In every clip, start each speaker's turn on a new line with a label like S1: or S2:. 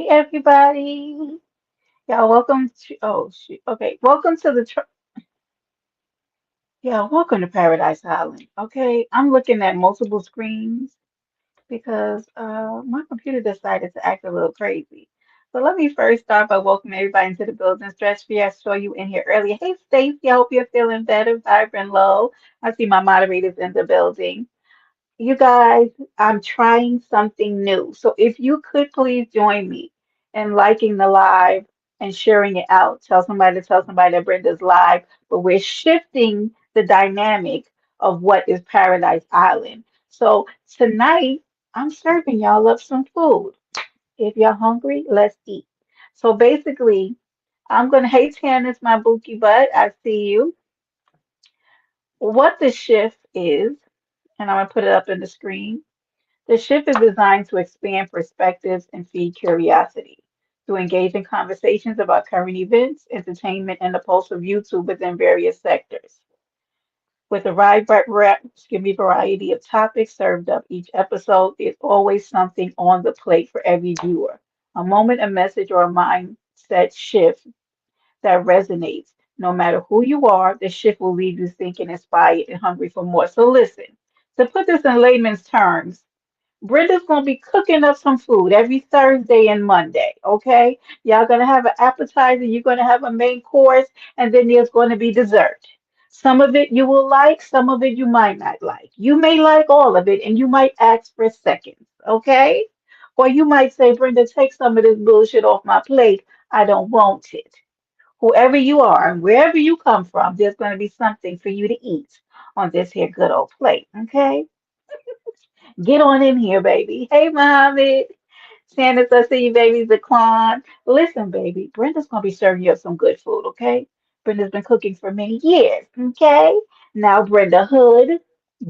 S1: Hey everybody. Yeah, welcome to oh shoot. Okay, welcome to welcome to Paradise Island. Okay, I'm looking at multiple screens because my computer decided to act a little crazy. So let me first start by welcoming everybody into the building. Stretch I saw you in here earlier. Hey Stacy, I hope you're feeling better, vibrant, low. I see my moderators in the building. You guys, I'm trying something new. So if you could please join me in liking the live and sharing it out. Tell somebody that Brenda's live, but we're shifting the dynamic of what is Paradise Island. So tonight, I'm serving y'all up some food. If you're hungry, let's eat. So basically, I'm gonna, hey Tannis, my bookie butt, I see you. What the shift is, and I'm gonna put it up in the screen. The shift is designed to expand perspectives and feed curiosity, to engage in conversations about current events, entertainment, and the pulse of YouTube within various sectors. With a variety of topics served up each episode, there's always something on the plate for every viewer. A moment, a message, or a mindset shift that resonates. No matter who you are, the shift will leave you thinking, inspired, and hungry for more. So listen, to put this in layman's terms, Brenda's gonna be cooking up some food every Thursday and Monday, okay? Y'all gonna have an appetizer, you're gonna have a main course, and then there's gonna be dessert. Some of it you will like, some of it you might not like. You may like all of it, and you might ask for seconds, okay? Or you might say, Brenda, take some of this bullshit off my plate. I don't want it. Whoever you are, and wherever you come from, there's gonna be something for you to eat on this here good old plate, okay? Get on in here, baby. Hey, Mohammed. Sanders, I see you, baby. Zaquan. Listen, baby. Brenda's going to be serving you up some good food, okay? Brenda's been cooking for many years, okay? Now, Brenda Hood,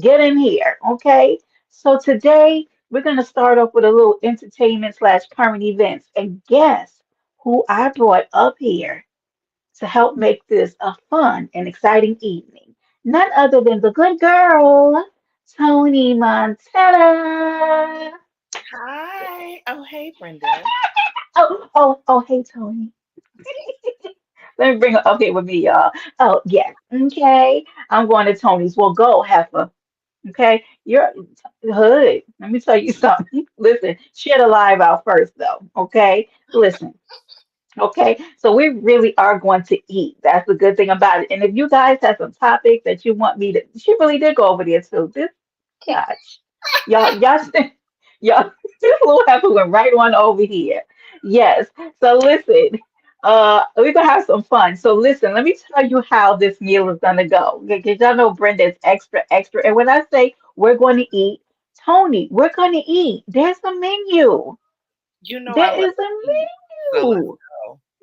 S1: get in here, okay? So today, we're going to start off with a little entertainment slash current events. And guess who I brought up here to help make this a fun and exciting evening? None other than the good girl, Tony Montana.
S2: Hi. Oh, hey, Brenda.
S1: Hey, Tony. Let me bring her up here with me, y'all. Oh, yes. Okay. I'm going to Tony's. Well, go, Heifer. Okay. You're hood. Let me tell you something. Listen, share the live out first, though. Okay. Listen. Okay, so we really are going to eat. That's the good thing about it. And if you guys have some topics that you want me to, she really did go over there too. This, gosh, y'all, y'all, this little heifer went right on over here. Yes. So listen, we're gonna have some fun. So listen, let me tell you how this meal is gonna go. Because y'all know Brenda is extra, extra. And when I say we're going to eat, Tony, we're going to eat. There's a menu.
S2: You know I
S1: There
S2: love
S1: is
S2: to eat,
S1: a
S2: so let's
S1: menu.
S2: go.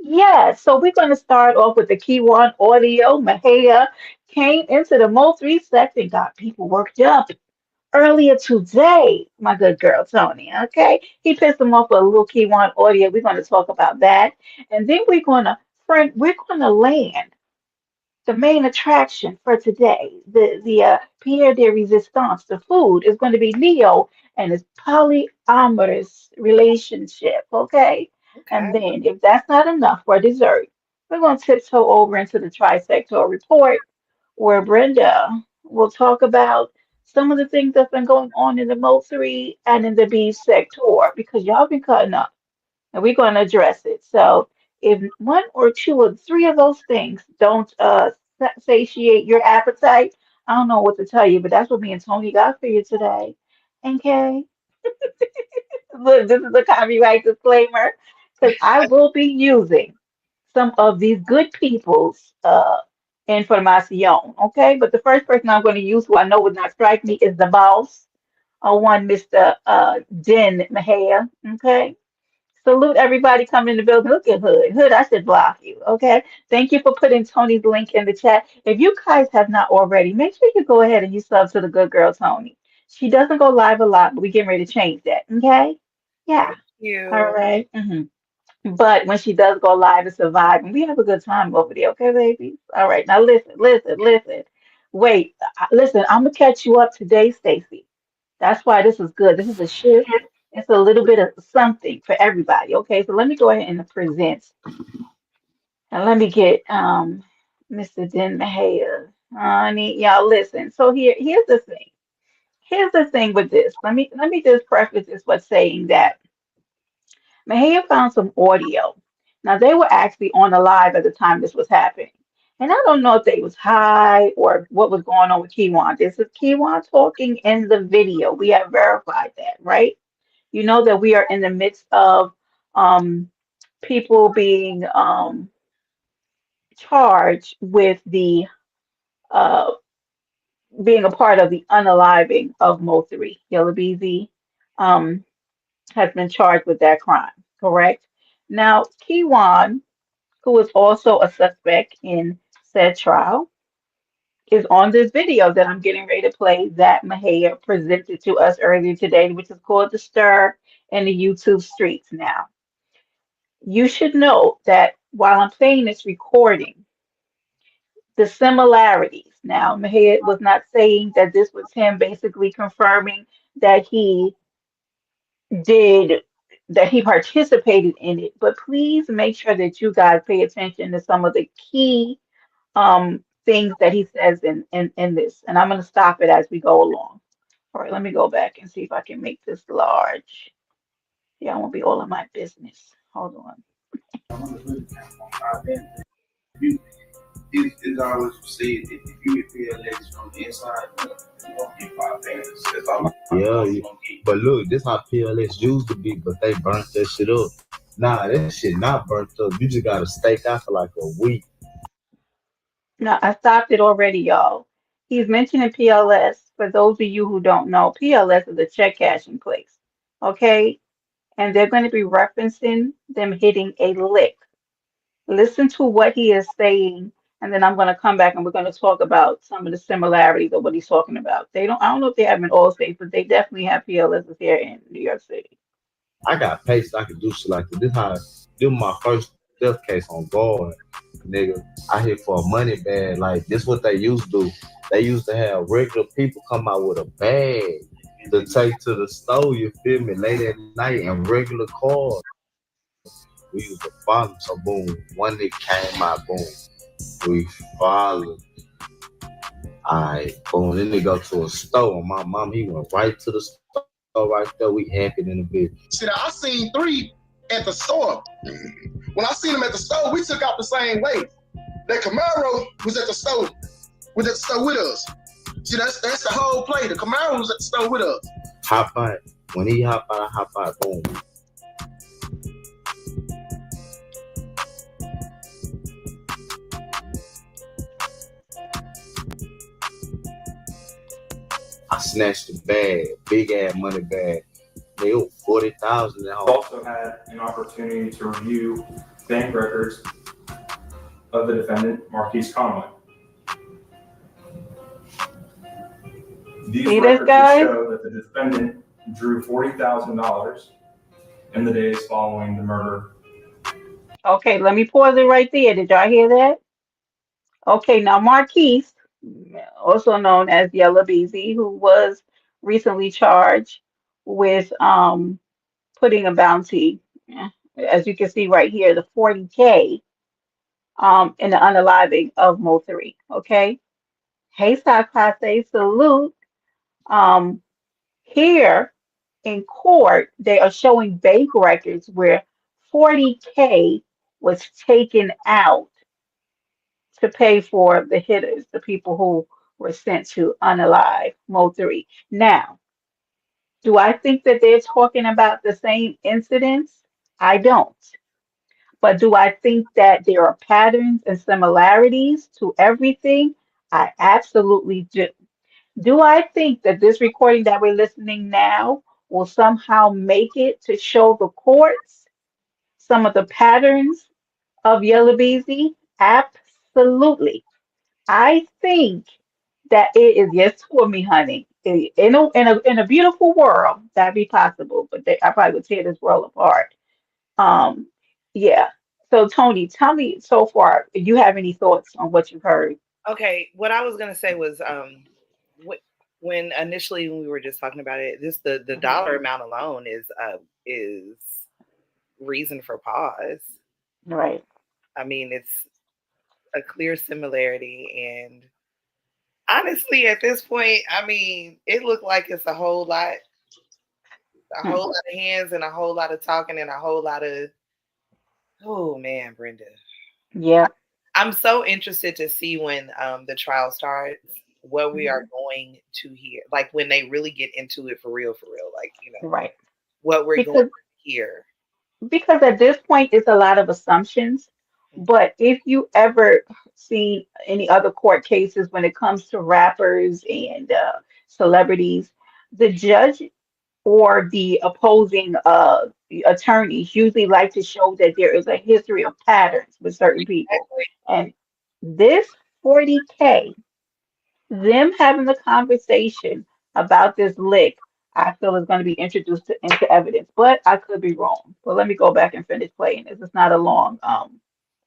S1: Yeah, so we're going to start off with the Key One Audio. Mahia came into the Mo 3 section, got people worked up earlier today. My good girl, Tony, okay? He pissed them off with a little Key One Audio. We're going to talk about that. And then we're going to land the main attraction for today, the Pierre de Resistance, the food, is going to be Leo and his polyamorous relationship, okay? And
S2: Okay.
S1: then, if that's not enough for dessert, we're going to tiptoe over into the trisector report, where Brenda will talk about some of the things that's been going on in the Mo3 and in the B sector, because y'all been cutting up and we're going to address it. So if one or two or three of those things don't satiate your appetite, I don't know what to tell you, but that's what me and Tony got for you today. Okay, look, this is a copyright disclaimer because I will be using some of these good people's information. Okay, but the first person I'm going to use, who I know would not strike me, is the boss, one Mr. Den Mahia. Okay. Salute everybody coming in the building. Look at Hood. Hood, I should block you. Okay. Thank you for putting Tony's link in the chat. If you guys have not already, make sure you go ahead and you sub to the good girl Tony. She doesn't go live a lot, but we getting ready to change that. Okay. Yeah.
S2: Thank
S1: All
S2: you.
S1: right. But when she does go live, it's a vibe, and we have a good time over there. Okay, babies. All right. Now listen, listen, listen. Wait. Listen. I'm gonna catch you up today, Stacy. That's why this is good. This is a shift It's a little bit of something for everybody. Okay, so let me go ahead and present, and let me get Mr. Den Mahaya. Honey, y'all listen. So here's the thing. Here's the thing with this. Let me just preface this by saying that Mahia found some audio. Now they were actually on the live at the time this was happening. And I don't know if they was high or what was going on with Kiwan. This is Kiwan talking in the video. We have verified that, right? You know that we are in the midst of um, people being charged with the uh, being a part of the unaliving of Mo3. Yalabizi um, has been charged with that crime, correct? Now, Kiwan, who is also a suspect in said trial, is on this video that I'm getting ready to play that Mahia presented to us earlier today, which is called The Stir in the YouTube Streets. Now, you should know that while I'm playing this recording, the similarities. Now, Mahia was not saying that this was him basically confirming that he did that he participated in it, but please make sure that you guys pay attention to some of the key things that he says in this. And I'm going to stop it as we go along. All right, let me go back and see if I can make this large. Yeah, I won't be all in my business. Hold on.
S3: It's always said that if you get PLX from the inside, you won't get 5 bands. That's all. Yeah, yeah. But look, this how PLS used to be, but they burnt that shit up. Nah, that shit not burnt up. You just gotta stake out for like a week.
S1: Now, I stopped it already, y'all. He's mentioning PLS. For those of you who don't know, PLS is a check cashing place. Okay? And they're going to be referencing them hitting a lick. Listen to what he is saying, and then I'm going to come back and we're going to talk about some of the similarities of what he's talking about. They don't, I don't know if they have in all states, but they definitely have PLSs here in New York City.
S3: I got pace. I can do shit like this. This my first theft case on guard, nigga. I hit for a money bag. Like this, what they used to do. They used to have regular people come out with a bag to take to the store. You feel me? Late at night and regular cars. We used to follow. So boom, one nigga came out. Boom, we followed. Alright, boom. Then they go to a store. And my mom, he went right to the store right there. We happy in the bit.
S4: See, I seen three at the store. When I seen them at the store, we took out the same way. That Camaro was at the store, with us. See, that's the whole play. The Camaro was at the store with us.
S3: Hop out. When he hop out, I hop out. Boom. I snatched the bag, big ass money bag. They owe 40,000 at home.
S5: Also had an opportunity to review bank records of the defendant, Marquise Conway. These
S1: See this,
S5: records would
S1: guys?
S5: show that the defendant drew $40,000 in the days following the murder.
S1: Okay, let me pause it right there. Did y'all hear that? Okay, now Marquise, also known as Yella Beezy, who was recently charged with putting a bounty, as you can see right here, the 40K in the unaliving of Mo 3. Okay. Hey Sakase, salute. Um Here in court, they are showing bank records where 40K was taken out to pay for the hitters, the people who were sent to unalive Mo 3. Now, do I think that they're talking about the same incidents? I don't. But do I think that there are patterns and similarities to everything? I absolutely do. Do I think that this recording that we're listening now will somehow make it to show the courts some of the patterns of Yellow Beezy? Absolutely. I think that it is yes for me, honey. In a beautiful world, that'd be possible, but I probably would tear this world apart. Um, yeah. So Tony, tell me so far, do you have any thoughts on what you've heard?
S2: Okay, what I was gonna say was, what when initially when we were just talking about it, this the dollar amount alone is reason for pause.
S1: Right.
S2: I mean, it's a clear similarity, and honestly, at this point, I mean, it looked like it's a
S1: Hmm.
S2: whole lot of hands and a whole lot of talking and a whole lot of oh man, Brenda.
S1: Yeah.
S2: I'm so interested to see when the trial starts, what we are
S1: Mhm.
S2: going to hear. Like when they really get into it for real. Like,
S1: Right.
S2: what we're going
S1: Because
S2: to hear.
S1: at this point it's a lot of assumptions. But if you ever seen any other court cases when it comes to rappers and celebrities, the judge or the opposing attorneys usually like to show that there is a history of patterns with certain people.
S2: Exactly.
S1: And this 40K, them having the conversation about this lick, I feel is going to be introduced into evidence, but I could be wrong. But let me go back and finish playing this. It's not a long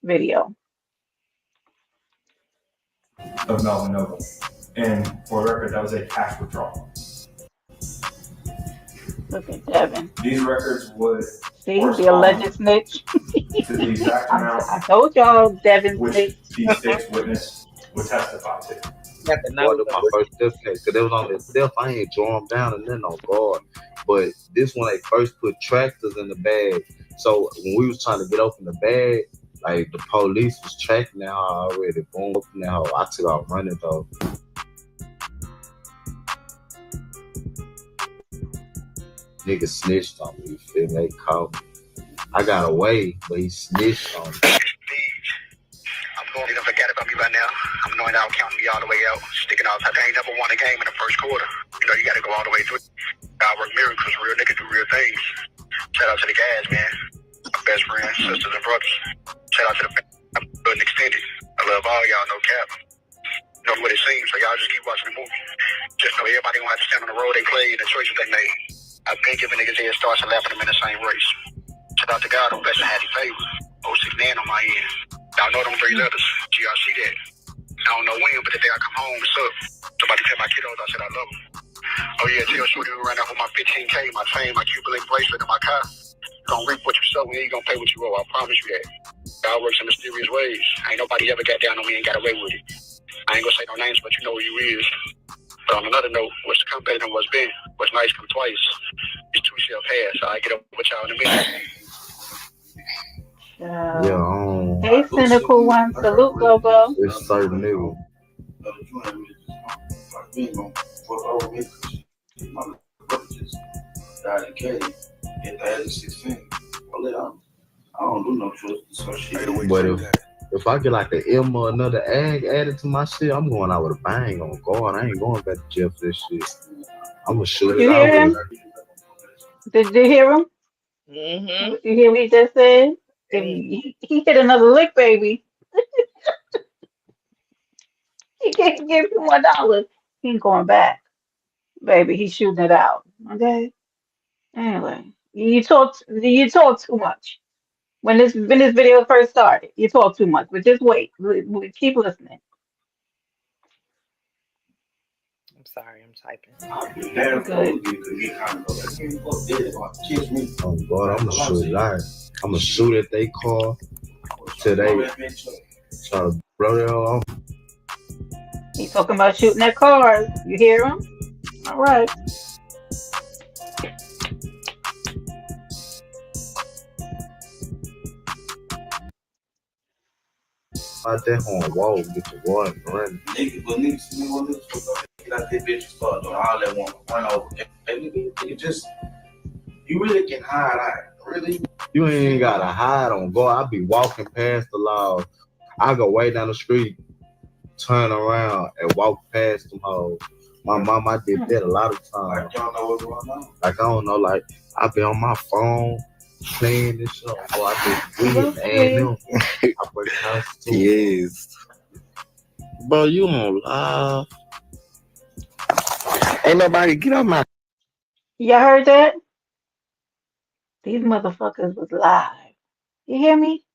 S1: video.
S5: of melanoma. And for the record, that was a cash withdrawal.
S1: Look at Devin.
S5: These records would
S1: See the
S5: correspond
S1: alleged snitch.
S5: to the exact amount
S1: I told y'all Devin
S5: which
S1: snitch.
S5: the state's witness would testify to.
S2: Got the
S3: Boy,
S2: numbers.
S3: to my first death case, because they was on the death. I ain't draw them down and then on guard. But this one, they first put tractors in the bag. So when we was trying to get open the bag, like the police was tracking that hoe already. Boom, open that hoe. I took off running though. Nigga snitched on me. You feel me? They caught me. I got away, but he snitched on me.
S4: I'm going to forget about me right now. I'm knowing I'm counting me all the way out, sticking out. I ain't never won a game in the first quarter. You got to go all the way through. God work miracles. Real niggas do real things. Shout out to the guys, man. My best friends, sisters, and brothers. Shout out to the family. I'm good and extended. I love all y'all, no cap. You know what it seems, so y'all just keep watching the movie. Just know everybody gonna have to stand on the road they played and the choices they made. I've been giving niggas head starts and laughing them in the same race. Shout out to God, I'm blessed and happy favor. 06 on my end. Y'all know them three letters. GRC that. I don't know when, but the day I come home, what's up? Somebody tell my kiddos I said I love them. Oh yeah, tell Shorty we ran off with my 15K, my chain, my Cuban link bracelet, and my car. You gonna reap what you sow, and you gonna pay what you owe. I promise you that. God works in mysterious ways. Ain't nobody ever got down on me and got away with it. I ain't gonna say no names, but you know who you is. But on another note, what's to come better than what's been? What's nice come twice. These two shall pass. So I get up with y'all in a minute.
S3: Yeah,
S1: Hey, cynical one. Salute, go go.
S3: it's certain nigga. But if I get like an M or another ag added to my shit, I'm going out with a bang on guard. I ain't going back to jail for this shit. I'm gonna shoot
S1: You
S3: it out
S1: hear
S3: with
S1: him? Did you hear him?
S2: Mm-hmm.
S1: You hear what he just said? If he hit another lick, baby, he can't give you $1. He ain't going back, baby. He's shooting it out. Okay. Anyway, you talk too much. When this video first started, you talk too much. But just wait. Keep listening.
S2: I'm sorry, I'm typing.
S1: You good?
S3: oh God, I'm gonna shoot it out. I'm gonna shoot at they car till they try to blow their off.
S1: He talking about shooting at cars. You hear him? All right.
S3: Out there on wall, get the water and run. You ain't gotta hide on guard. I be walking past the laws. I go way down the street, turn around, and walk past them hoes. My mom, I did that a lot of times. Like I don't know, like I be on my phone playing this shit, or I just weed and them. I break the house too.
S6: Yes. Bro, you on live. Ain't nobody get on my
S1: You heard that? These motherfuckers was live. You hear me?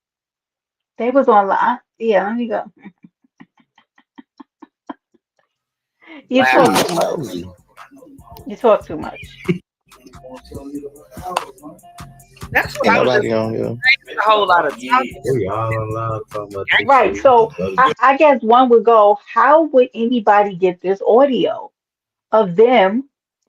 S1: They was on live. Yeah, let me go. You talk
S6: Please
S1: too
S2: Wow.
S6: show
S1: much.
S6: me.
S1: You talk too much.
S2: That's what
S6: Ain't
S2: I was just
S6: nobody on here.
S2: a whole lot of talking.
S3: We all allowed talking about this
S1: Right.
S3: shit.
S1: So
S3: Go to
S1: I guess one would go, how would anybody get this audio of them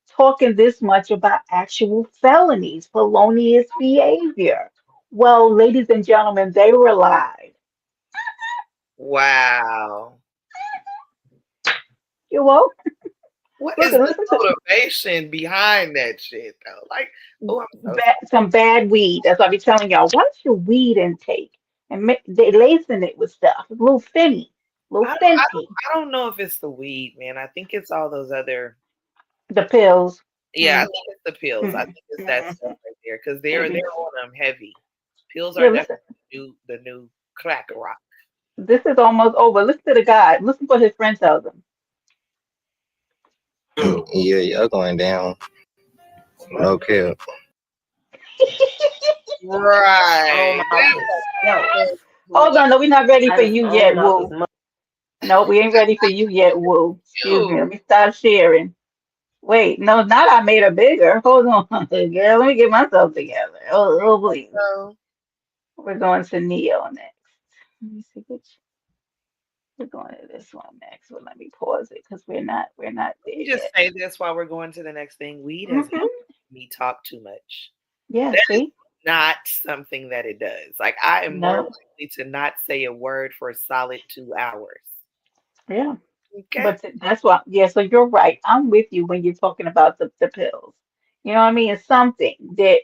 S1: talking this much about actual felonies, felonious behavior? Well, ladies and gentlemen, they were live.
S2: Wow.
S1: You know,
S2: What
S1: look
S2: is
S1: and
S2: the
S1: listen to
S2: motivation behind that shit though? Like, oh, I'm so
S1: some bad weed. That's what I be telling y'all. What's your weed intake? And they lacing it with stuff. A little finny, a little fenty.
S2: I don't know if it's the weed, man. I think it's all those other.
S1: The pills.
S2: Yeah, I
S1: Mm,
S2: think it's the pills. I
S1: mm,
S2: think it's that
S1: mm,
S2: stuff right there because they're
S1: mm.
S2: on them heavy. Pills are
S1: Yeah, listen.
S2: definitely the new crack rock.
S1: This is almost over. Listen to the guy. Listen what his friend tells him.
S6: Yeah, y'all going down. No cap.
S2: Right.
S1: Hold on, no, we're not ready for you yet, Woo. No, we ain't ready for you yet, Woo. Excuse me.
S2: You.
S1: Let me start sharing. Wait, no, not I made her bigger. Hold on, girl. Let me get myself together. Oh, please.
S2: So
S1: We're going to Neo next. Let me see which. We're going to this one next. Well, let me pause it because we're not
S2: let
S1: there
S2: me just
S1: yet.
S2: say this while we're going to the next thing. Weed has
S1: Hmm.
S2: helped me talk too much.
S1: Yeah,
S2: That is
S1: see?
S2: not something that it does. Like I am more
S1: No.
S2: likely to not say a word for a solid 2 hours.
S1: Yeah.
S2: Okay.
S1: But that's why, yeah, so you're right. I'm with you when you're talking about the pills. You know what I mean? It's something that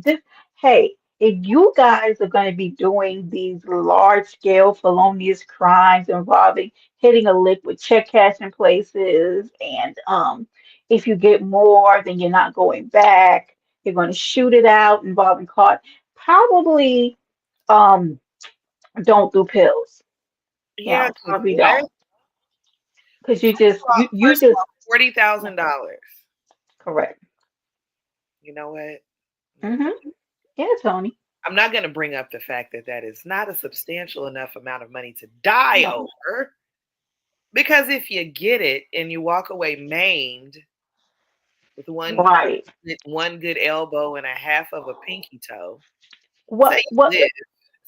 S1: this, hey, if you guys are going to be doing these large scale felonious crimes involving hitting a lick with check cashing places, and if you get more, then you're not going back. You're going to shoot it out involving caught. Probably um don't do pills. You
S2: Yeah,
S1: know,
S2: because
S1: probably
S2: what?
S1: don't. Because you
S2: First of
S1: just
S2: all, $40,000.
S1: correct.
S2: You know what? Never mind.
S1: Hmm. Yeah, Tony.
S2: I'm not going to bring up the fact that that is not a substantial enough amount of money to die
S1: No.
S2: over. Because if you get it and you walk away maimed with
S1: Right.
S2: one good elbow and a half of a pinky toe, say you
S1: What
S2: live,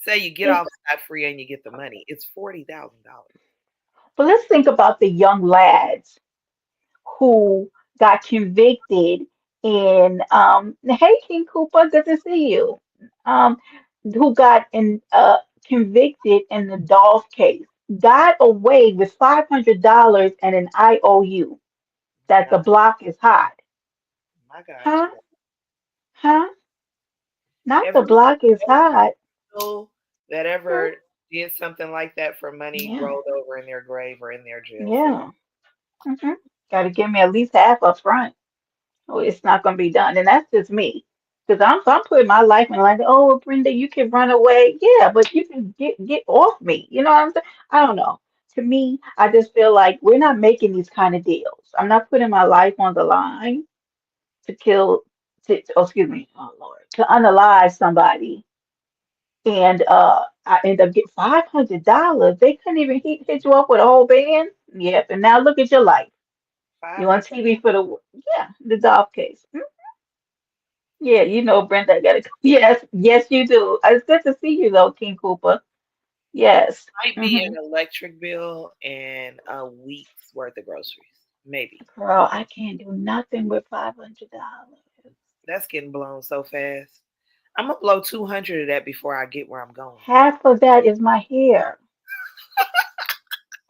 S2: say you get
S1: is
S2: off scot free and you get the money, it's $40,000.
S1: but let's think about the young lads who got convicted in hey King Cooper, good to see you. Um who got convicted in the Dolph case, got away with $500 and an IOU that the
S2: My,
S1: block is hot.
S2: my God,
S1: Huh?
S2: today.
S1: Huh? Not the
S2: Every
S1: block is hot.
S2: criminal that
S1: Hmm?
S2: ever did something like that for money
S1: Yeah.
S2: rolled over in their grave or in their jail cell.
S1: Yeah. Hmm. Got to give me at least half up front. Oh, it's not going to be done. And that's just me. Because I'm putting my life in like, oh, Brenda, you can run away. Yeah, but you can get off me. You know what I'm saying? I don't know. To me, I just feel like we're not making these kind of deals. I'm not putting my life on the line to kill, oh, excuse me, oh Lord, to unalive somebody. And I end up getting $500. They couldn't even hit you up with a whole band. Yep. And now look at your life. You on
S2: 500.
S1: TV for yeah, the Dolph case. Hmm? Yeah, you know, Brenda, I gotta. Yes, yes, you do. It's good to see you, though, King Cooper. Yes.
S2: Might be
S1: Hmm.
S2: an electric bill and a week's worth of groceries. Maybe.
S1: Girl, I can't do nothing with $500.
S2: That's getting blown so fast. I'm gonna blow 200 of that before I get where I'm going.
S1: Half of that is my hair.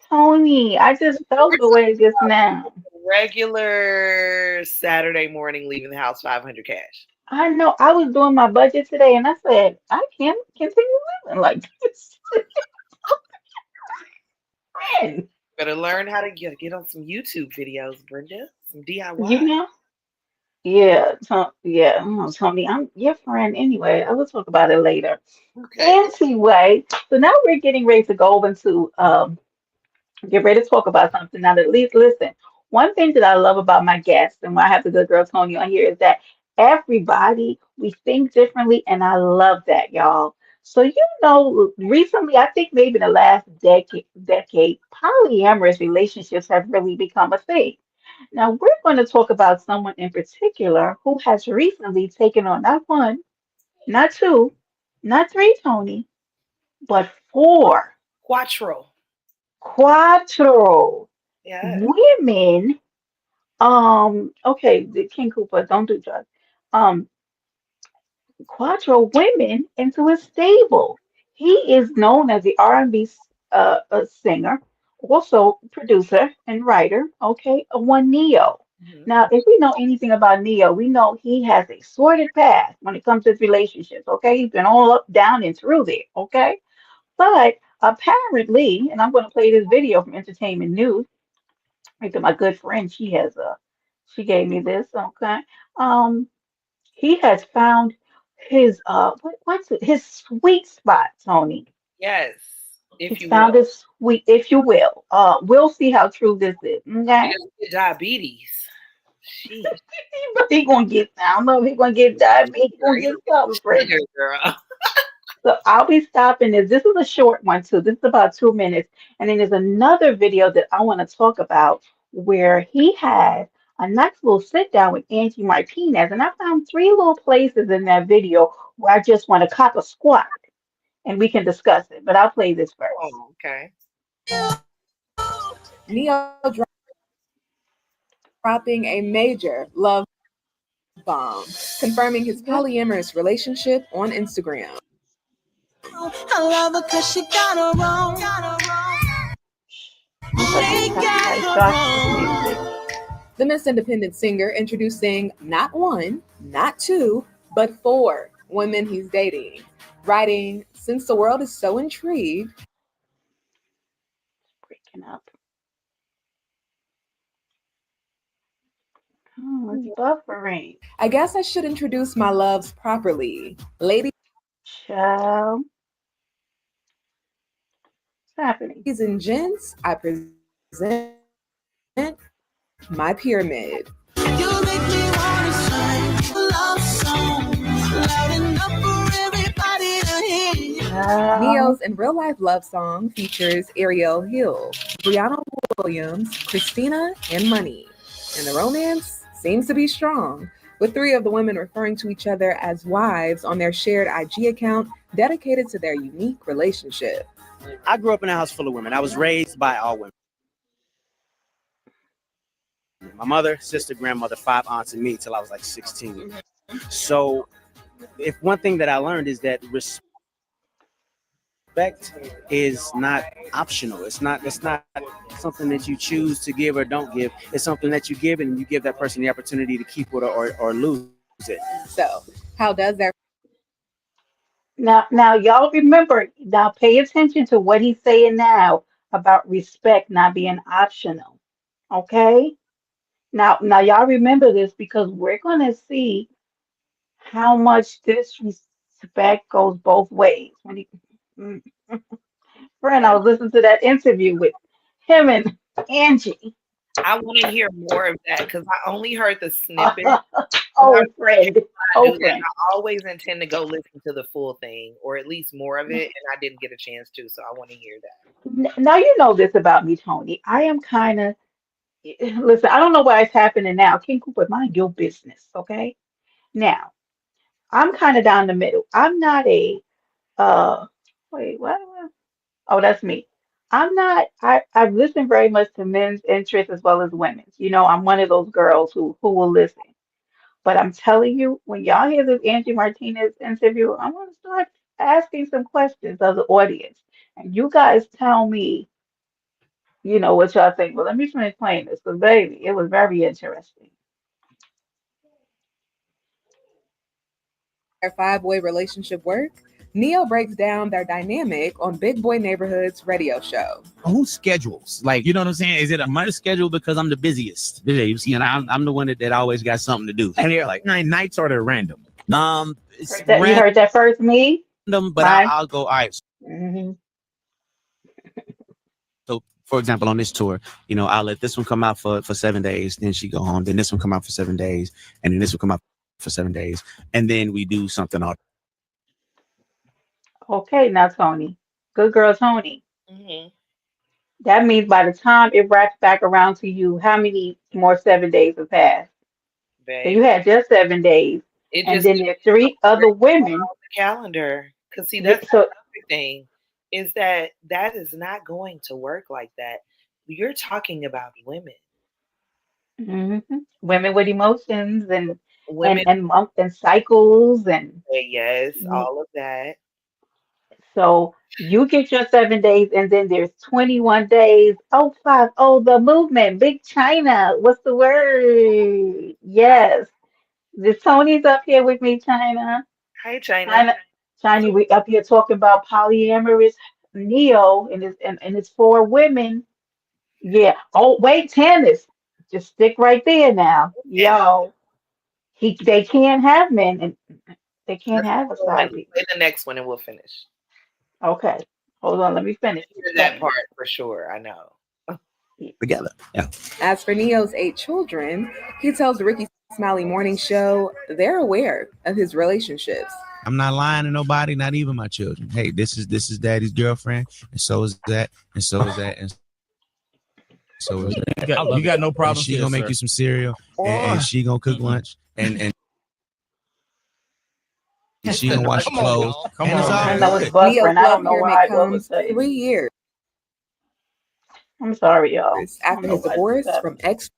S1: Tony, I just
S2: We're
S1: felt the way just now.
S2: talking regular Saturday morning leaving the house 500 cash.
S1: I know I was doing my budget today, and I said I can't continue living like this. Friend.
S2: Better learn how to get on some YouTube videos, Brenda. Some
S1: You
S2: DIY.
S1: know? Yeah, yeah, Tony, I'm your friend anyway. I will talk about it later.
S2: Okay.
S1: Anyway, so now we're getting ready to go into get ready to talk about something. Now, at least listen. One thing that I love about my guests, and why I have the good girl Tony on here, is that everybody we think differently, and I love that, y'all. So recently, I think maybe the last decade, polyamorous relationships have really become a thing. Now, we're going to talk about someone in particular who has recently taken on not one, not two, not three, Tony, but four,
S2: Quattro.
S1: quattro
S2: Yes.
S1: women. Okay, the King Cooper, don't do drugs. Um, quattro women into his stable. He is known as the R&B singer, also producer and writer. Okay, one Neo.
S2: Mhm.
S1: Now, if we know anything about Neo, we know he has a sordid past when it comes to his relationships. Okay, he's been all up, down, and through there. Okay, but apparently, and I'm going to play this video from Entertainment News. Because my good friend, she gave me this. Okay, um. He has found his what's it, his sweet spot, Tony.
S2: Yes, if
S1: He's
S2: you
S1: found
S2: will.
S1: his sweet, if you will. We'll see how true this is. Okay.
S2: Because you get diabetes. Sheesh.
S1: But he gonna get, I don't know if he's gonna get diabetes, he gonna
S2: Girl, you
S1: get
S2: don't get
S1: something,
S2: the
S1: Fred.
S2: sugar, girl.
S1: So I'll be stopping this. This is a short one too. This is about 2 minutes. And then there's another video that I want to talk about where he had a nice little sit down with Angie Martinez. And I found three little places in that video where I just want to cop a squat and we can discuss it. But I'll play this first.
S2: Oh, okay.
S7: Neo dropping a major love bomb, confirming his
S1: Yep.
S7: polyamorous relationship on Instagram.
S8: I love her cause she got her wrong.
S1: I'm putting this
S8: She got
S1: copyright
S8: her
S1: strike this music.
S8: wrong.
S7: The Miss Independent singer introducing not one, not two, but four women he's dating, writing, "Since the world is so intrigued,
S1: Breaking up. Oh, it's buffering.
S7: I guess I should introduce my loves properly. Ladies
S1: Child. What's happening?
S7: and gents, I present my pyramid."
S8: You make me wanna sing a love song loud enough for everybody to hear.
S1: Child.
S7: Neo's in real life love song features Ariel Hill, Brianna Williams, Christina, and Money. And the romance seems to be strong, with three of the women referring to each other as wives on their shared IG account dedicated to their unique relationship.
S9: I grew up in a house full of women. I was raised by all women. My mother, sister, grandmother, 5 aunts, and me till I was like 16. So, if one thing that I learned is that respect is not optional. It's not something that you choose to give or don't give. It's something that you give, and you give that person the opportunity to keep it or lose it.
S7: So, how does their
S1: Now, y'all remember, now pay attention to what he's saying now about respect not being optional. Okay? Now y'all remember this because we're gonna see how much disrespect goes both ways. When he, Mm. Friend, I was listening to that interview with him and Angie.
S2: I want to hear more of that because I only heard the snippet. And
S1: Oh, friend.
S2: I do
S1: Oh,
S2: that.
S1: friend.
S2: I always intend to go listen to the full thing or at least more of it, and I didn't get a chance to, so I want to hear that.
S1: Now you know this about me, Tony. I am kind of, listen, I don't know why it's happening now. King Cooper, mind your business, okay? Now, I'm kind of down the middle. I'm not a, uh, wait, what? Oh, that's me. I've listened very much to men's interests as well as women's. I'm one of those girls who will listen. But I'm telling you, when y'all hear this Angie Martinez interview, I'm gonna start asking some questions of the audience. And you guys tell me, what y'all think. Well, let me finish playing this because baby, it was very interesting.
S7: five-way relationship work? Neo breaks down their dynamic on Big Boy Neighborhood's radio show.
S10: Who schedules? Like, you know what I'm saying? Is it a my schedule because I'm the busiest? You see, and I'm the one that always got something to do. And they're like, nights are random. It's
S1: You heard that first, me?
S10: random, but
S1: Mine.
S10: I'll go, all right.
S1: Hmm.
S10: So, for example, on this tour, I'll let this one come out for 7 days, then she go home. Then this one come out for 7 days, and then this will come out for 7 days, and then we do something all.
S1: Okay, now Tony. Good girl, Tony.
S2: Hmm.
S1: That means by the time it wraps back around to you, how many more 7 days have passed? So you
S2: Babe.
S1: had just 7 days,
S2: It
S1: and
S2: just
S1: then there are three
S2: where
S1: other
S2: you
S1: women.
S2: on the calendar. Cause see,
S1: Yeah,
S2: that's
S1: so
S2: the thing is that that is not going to work like that. You're talking about women,
S1: mhm, women with emotions and
S2: women.
S1: and month and cycles and
S2: Say yes,
S1: mm,
S2: all of that.
S1: so you get your 7 days, and then there's 21 days. Oh, five. Oh, the movement, Big China. What's the word? Yes, the Tony's up here with me, China.
S2: Hey, China.
S1: China, China, we up here talking about polyamorous Neo and it's four women. Yeah. Oh, wait, tennis. Just stick right there now. Yo, they can't have men and they can't
S2: Let's
S1: have a
S2: go and
S1: side piece.
S2: play the next one, and we'll finish.
S1: Okay. Hold on, let me finish
S2: Hear that
S1: saying
S2: part for sure. I know.
S1: it.
S10: Together. Yeah.
S7: As for Neo's 8 children, he tells the Ricky Smiley Morning Show they're aware of his relationships.
S10: I'm not lying to nobody, not even my children. Hey, this is daddy's girlfriend, and so is that, and so is that, and so is that.
S11: You got no
S10: And
S11: problems
S10: she
S11: here,
S10: gonna make
S11: sir.
S10: you some cereal, and she gonna cook lunch, and she gonna wash
S11: Come
S10: your
S11: on,
S10: clothes,
S11: y'all. Come
S10: and it's
S11: on,
S10: all
S1: I
S11: man.
S1: know it's
S10: good.
S7: Neo's
S1: buffering. I
S7: love
S1: don't know
S7: pyramid
S1: why all of a
S7: comes
S1: sudden.
S7: 3 years
S1: I'm sorry, y'all. I don't
S7: after
S1: know
S7: his
S1: why this is
S7: divorce from
S1: happening.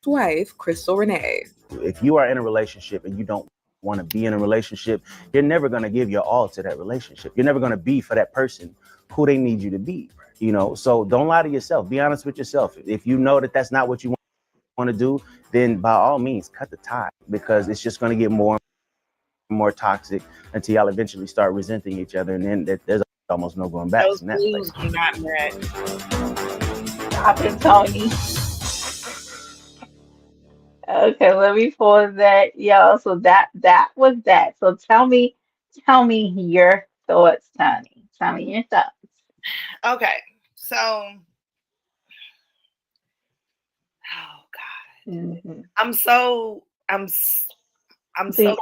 S7: ex-wife Crystal Renee.
S9: If you are in a relationship and you don't want to be in a relationship, you're never going to give your all to that relationship. You're never going to be for that person who they need you to be. So don't lie to yourself. Be honest with yourself. If you know that that's not what you want to do, then by all means cut the tie, because it's just going to get more and more toxic until y'all eventually start resenting each other, and then there's almost no going back
S2: Those
S9: from that
S2: blues
S9: place.
S2: do not match.
S1: Stop it, Tony. Okay, let me pause that, y'all. So that was that. So tell me your thoughts, Tony. Tell me your thoughts.
S2: Okay, so oh god,
S1: Hmm.
S2: I'm so I'm s- I'm
S1: Do
S2: so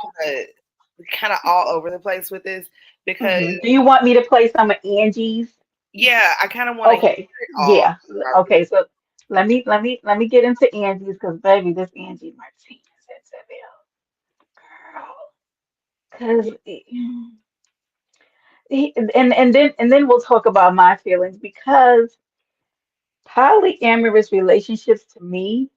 S2: kind of all over the place with this because
S1: do you want me to play some of Angie's?
S2: yeah, I kind of want to hear
S1: Okay,
S2: it all.
S1: yeah. Okay, so let me get into Angie's because baby, this Angie Martinez is a real girl. Because and then we'll talk about my feelings because polyamorous relationships to me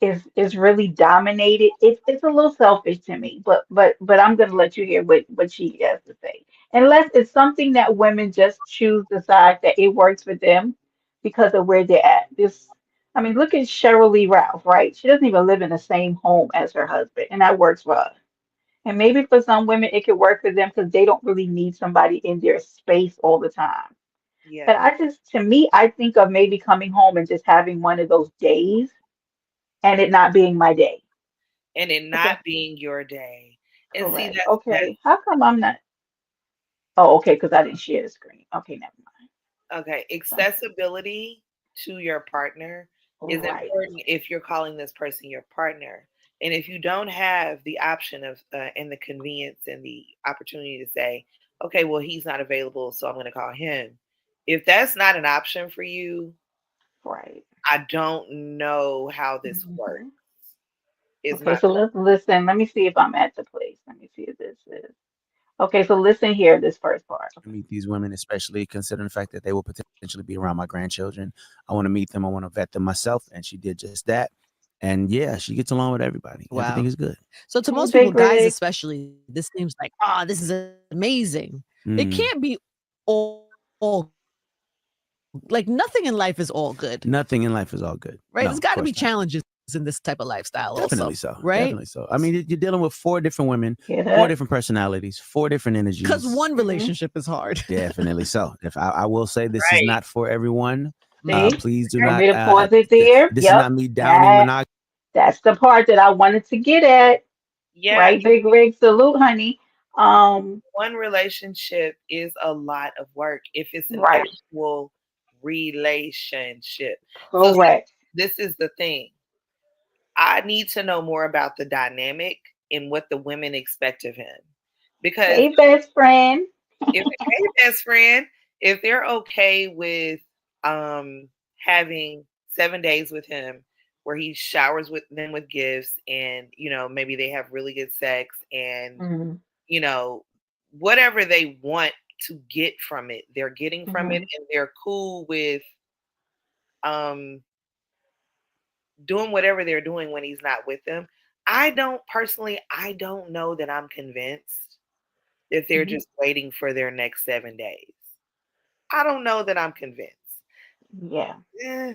S1: is really dominated. It's a little selfish to me, but I'm gonna let you hear what she has to say. Unless it's something that women just choose, decide that it works for them because of where they're at. I mean, look at Cheryl Lee Ralph, right? She doesn't even live in the same home as her husband, and that works for her. And maybe for some women it could work for them because they don't really need somebody in their space all the time. But
S2: Yeah,
S1: to me, I think of maybe coming home and just having one of those days and it not being my day.
S2: and it
S1: Okay,
S2: not being your day, and see
S1: correct.
S2: that's
S1: Okay, how come I'm not? Oh, okay, because I didn't share the screen. Okay, never
S2: okay.
S1: mind.
S2: Accessibility to your partner is
S1: Right,
S2: important if you're calling this person your partner. And if you don't have the option of and the convenience and the opportunity to say, okay, well, he's not available, so I'm going to call him. If that's not an option for you,
S1: right.
S2: I don't know how this works.
S1: Hmm.
S2: Is
S1: Okay,
S2: my
S1: so let's listen. Let me see if I'm at the place. Let me see if this is. Okay, so listen here, this first part.
S10: To meet these women, especially considering the fact that they will potentially be around my grandchildren. I want to meet them. I want to vet them myself, and she did just that. And yeah, she gets along with everybody. Everything
S12: Wow.
S10: is good.
S12: So to
S1: Hey,
S12: most people,
S1: Big
S12: guys
S1: Rig.
S12: especially, this seems like, this is amazing. It
S10: Mm.
S12: can't be all like nothing in life is all good,
S10: Nothing in life is all good.
S12: right?
S10: No,
S12: There's
S10: of
S12: got to be
S10: course not.
S12: challenges in this type of lifestyle
S10: Definitely
S12: also,
S10: so.
S12: right?
S10: Definitely so. I mean, you're dealing with 4 different women,
S1: Hear
S10: 4
S1: that?
S10: different personalities, 4 different
S12: Because
S10: energies.
S12: one
S1: Hmm.
S12: relationship is hard.
S10: Definitely so. If I will say this is
S2: right.
S10: not for everyone.
S12: Mhm.
S1: See?
S10: Please do
S1: Want
S10: not.
S1: me to pause it there?
S10: This is
S1: Yep.
S10: not me downing
S1: That
S10: monogamy.
S1: that's the part that I wanted to get at.
S2: Yeah,
S1: Right, Big Rig? Salute, honey. Um,
S2: one relationship is a lot of work if it's an
S1: right.
S2: actual relationship. So see,
S1: Correct.
S2: this is the thing. I need to know more about the dynamic and what the women expect of him. Because
S1: Hey, best friend.
S2: if hey best friend, if they're okay with having 7 days with him where he showers with them with gifts and maybe they have really good sex and
S1: Mhm.
S2: you know whatever they want to get from it, they're getting from it,
S1: Mhm.
S2: and they're cool with um doing whatever they're doing when he's not with them. I don't know that I'm convinced that they're
S1: Mhm.
S2: just waiting for their next 7 days. I don't know that I'm convinced.
S1: Yeah.
S2: Eh,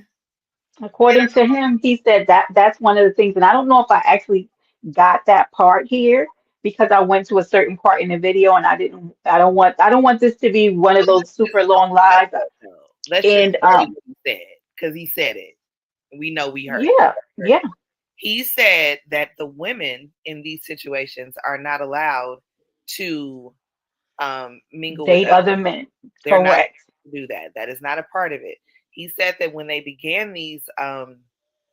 S1: According to him, he said that that's one of the things, and I don't know if I actually got that part here because I went to a certain part in the video and I don't want this to be one of
S2: well,
S1: those
S2: let's
S1: super
S2: just go
S1: long
S2: with
S1: lives.
S2: that, though. Let's just
S1: And
S2: say what he said because he said it. We know we heard it.
S1: yeah, yeah,
S2: He said that the women in these situations are not allowed to mingle with
S1: date
S2: other.
S1: other men.
S2: They're not
S1: Correct.
S2: to do that. That is not a part of it. He said that when they began these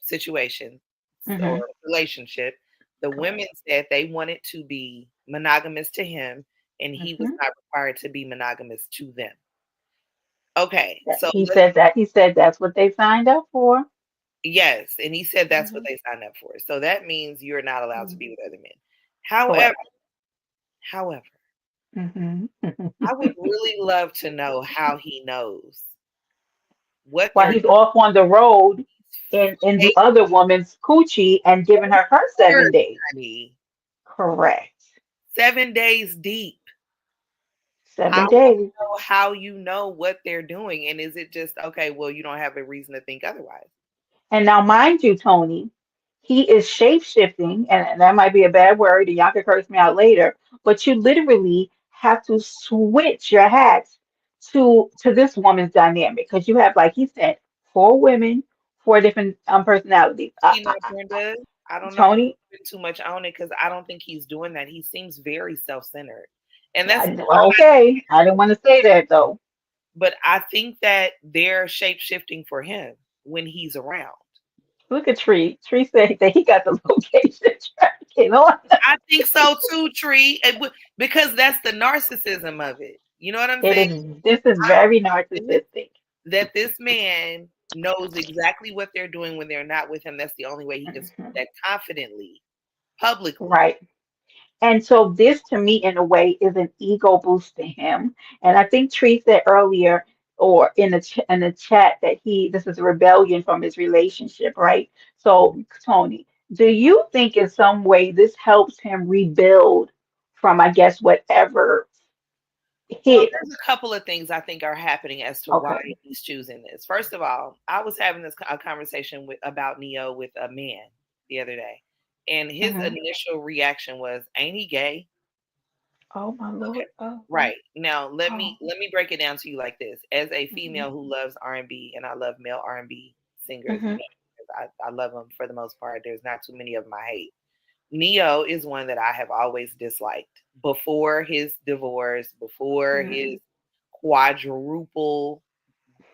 S2: situations or
S1: Hmm.
S2: relationship, the
S1: Correct.
S2: women said they wanted to be monogamous to him, and he was
S1: Hmm.
S2: not required to be monogamous to them. Okay, so
S1: He said that's what they signed up for.
S2: yes, and he said that's what
S1: Hmm.
S2: they signed up for. So that means you're not allowed to be with other men. However,
S1: Correct.
S2: however,
S1: Hmm.
S2: I would really love to know how he knows what
S1: While
S2: they're
S1: he's off on the road in the
S2: doing.
S1: other woman's coochie and giving her 7 days.
S2: Honey,
S1: Correct.
S2: 7 days deep. I
S1: seven
S2: want to
S1: days.
S2: know how you know what they're doing. And is it just, okay, well, you don't have a reason to think otherwise?
S1: And now, mind you, Tony, he is shape shifting, and that might be a bad word, and y'all can curse me out later, but you literally have to switch your hats to this woman's dynamic because you have, like he said, four women, four different personalities.
S2: See, now, Brenda, I don't know if
S1: Tony,
S2: you've been too much on it because I don't think he's doing that. He seems very self centered. And that's,
S1: okay, I didn't want to say that though.
S2: but I think that they're shape shifting for him when he's around.
S1: Look at Tree. Tree said that he got the location tracking on.
S2: I think so too, Tree, because that's the narcissism of it. You know what I'm
S1: It
S2: saying?
S1: is. This is
S2: I
S1: very
S2: think
S1: narcissistic.
S2: that this man knows exactly what they're doing when they're not with him. That's the only way he can speak
S1: Mhm.
S2: that confidently, publicly.
S1: Right. And so this to me in a way is an ego boost to him. And I think Tree said earlier or in the chat that this is a rebellion from his relationship, right? So Tony, do you think in some way this helps him rebuild from I guess whatever
S2: Well,
S1: hit?
S2: there's a couple of things I think are happening as to why
S1: Okay.
S2: he's choosing this. First of all, I was having a conversation about Neo with a man the other day, and his
S1: Hmm.
S2: initial reaction was, "Ain't he gay?"
S1: Oh my
S2: Okay.
S1: Lord. Oh,
S2: Right. Now
S1: oh.
S2: let me break it down to you like this. As a
S1: Hmm.
S2: female who loves R&B, and I love male R&B singers,
S1: Hmm.
S2: 'cause I love them for the most part. There's not too many of them I hate. Neo is one that I have always disliked before his divorce, before his quadruple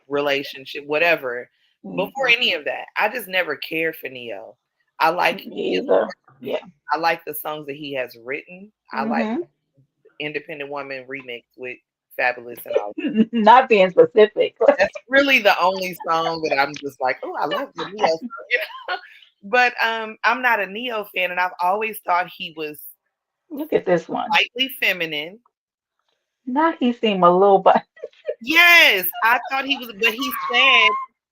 S2: relationship, whatever. Before
S1: Hmm.
S2: any of that, I just never cared for Neo. I like his
S1: Either. Yeah.
S2: I like the songs that he has written. I like
S1: Hmm.
S2: Independent Woman remix with Fabulous and all.
S1: Not being specific.
S2: That's really the only song that I'm just like, oh, I love the Neo song, you know. But I'm not a Neo fan, and I've always thought he was
S1: Look at this one.
S2: slightly feminine.
S1: Now he seem a little bit.
S2: Yes, I thought he was, but he said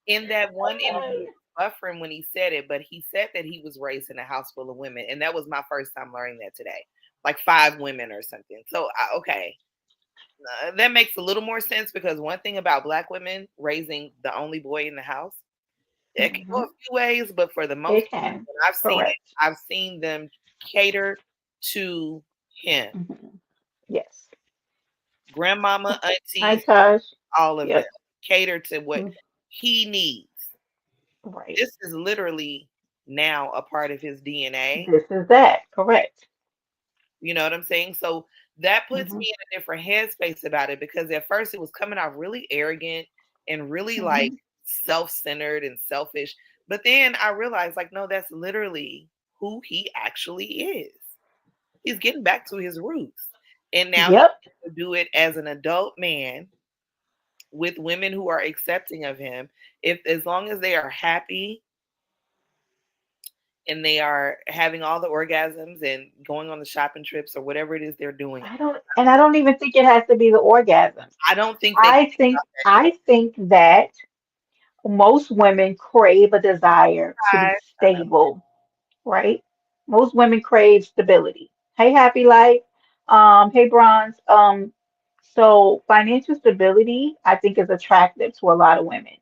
S2: in that one interview, buffering when he said it, but he said that he was raised in a house full of women, and that was my first time learning that today, like 5 women or something. So okay, that makes a little more sense because one thing about Black women raising the only boy in the house, it can go
S1: Hmm.
S2: a few ways, but for the most
S1: It
S2: part,
S1: can.
S2: when I've seen it,
S1: Correct.
S2: I've seen them cater to him,
S1: Hmm. Yes.
S2: grandmama,
S1: Hi,
S2: aunties,
S1: Tosh.
S2: all of them
S1: Yep.
S2: cater to what
S1: Mm.
S2: he needs.
S1: Right.
S2: This is literally now a part of his DNA.
S1: This is that. Correct.
S2: You know what I'm saying? So that puts
S1: Hmm.
S2: me in a different headspace about it because at first it was coming off really arrogant and really like
S1: Hmm.
S2: self-centered and selfish. But then I realized, like, no, that's literally who he actually is. He's getting back to his roots. And now he
S1: Yep.
S2: has to do it as an adult man with women who are accepting of him. If as long as they are happy and they are having all the orgasms and going on the shopping trips or whatever it is they're doing.
S1: I don't even think it has to be the orgasm.
S2: I don't think they
S1: I
S2: think
S1: think
S2: about that either.
S1: I think that most women crave a desire to be
S2: I know.
S1: stable, right? Most women crave stability. Hey, Happy Life. Hey, Bronze. So financial stability, I think, is attractive to a lot of women.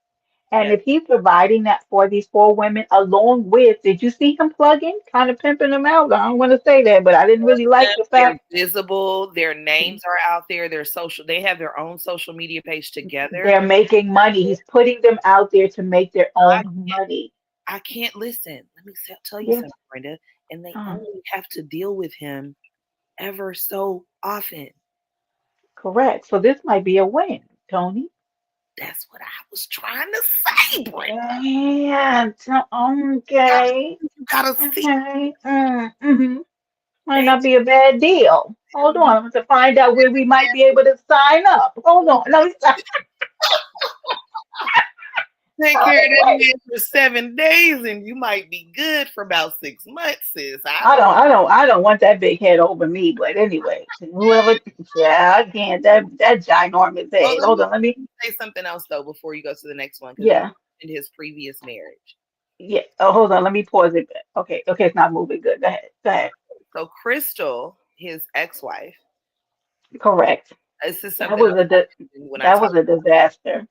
S1: And
S2: Yes.
S1: if he's providing that for these four women, along with, did you see him plugging, kind of pimping them out? I don't want to say that, but I didn't really like the
S2: They're
S1: fact
S2: visible. Their names are out there. Their social. They have their own social media page together.
S1: they're making money. He's putting them out there to make their
S2: I
S1: own money.
S2: I can't listen. Let me tell you
S1: Yes.
S2: something, Brenda. And they
S1: Uh,
S2: only have to deal with him ever so often.
S1: correct. So this might be a win, Tony.
S2: That's what I was trying to say, Brenda.
S1: Yeah.
S2: You
S1: Okay.
S2: gotta see.
S1: Okay. Mm-hmm. Might
S2: They
S1: not be a bad deal. Hold on. I'm going to find out where we might be able to sign up. Hold on. Let me stop.
S2: take care of
S1: Tony,
S2: that
S1: wait.
S2: man for 7 days, and you might be good for about 6 months, sis. I
S1: I
S2: don't.
S1: don't, I don't, I don't want that big head over me. But anyway, whoever, yeah, I can't. That ginormous
S2: Oh,
S1: head. Hold on, let me.
S2: me say something else though before you go to the next one, because you
S1: Yeah,
S2: mentioned his previous marriage.
S1: yeah. Oh, hold on, let me pause it. Okay, okay, it's not moving. Good. Go ahead. Go ahead.
S2: So Crystal, his ex-wife,
S1: Correct.
S2: this is
S1: That
S2: something
S1: was
S2: else
S1: a
S2: when I
S1: that
S2: talk.
S1: was a disaster.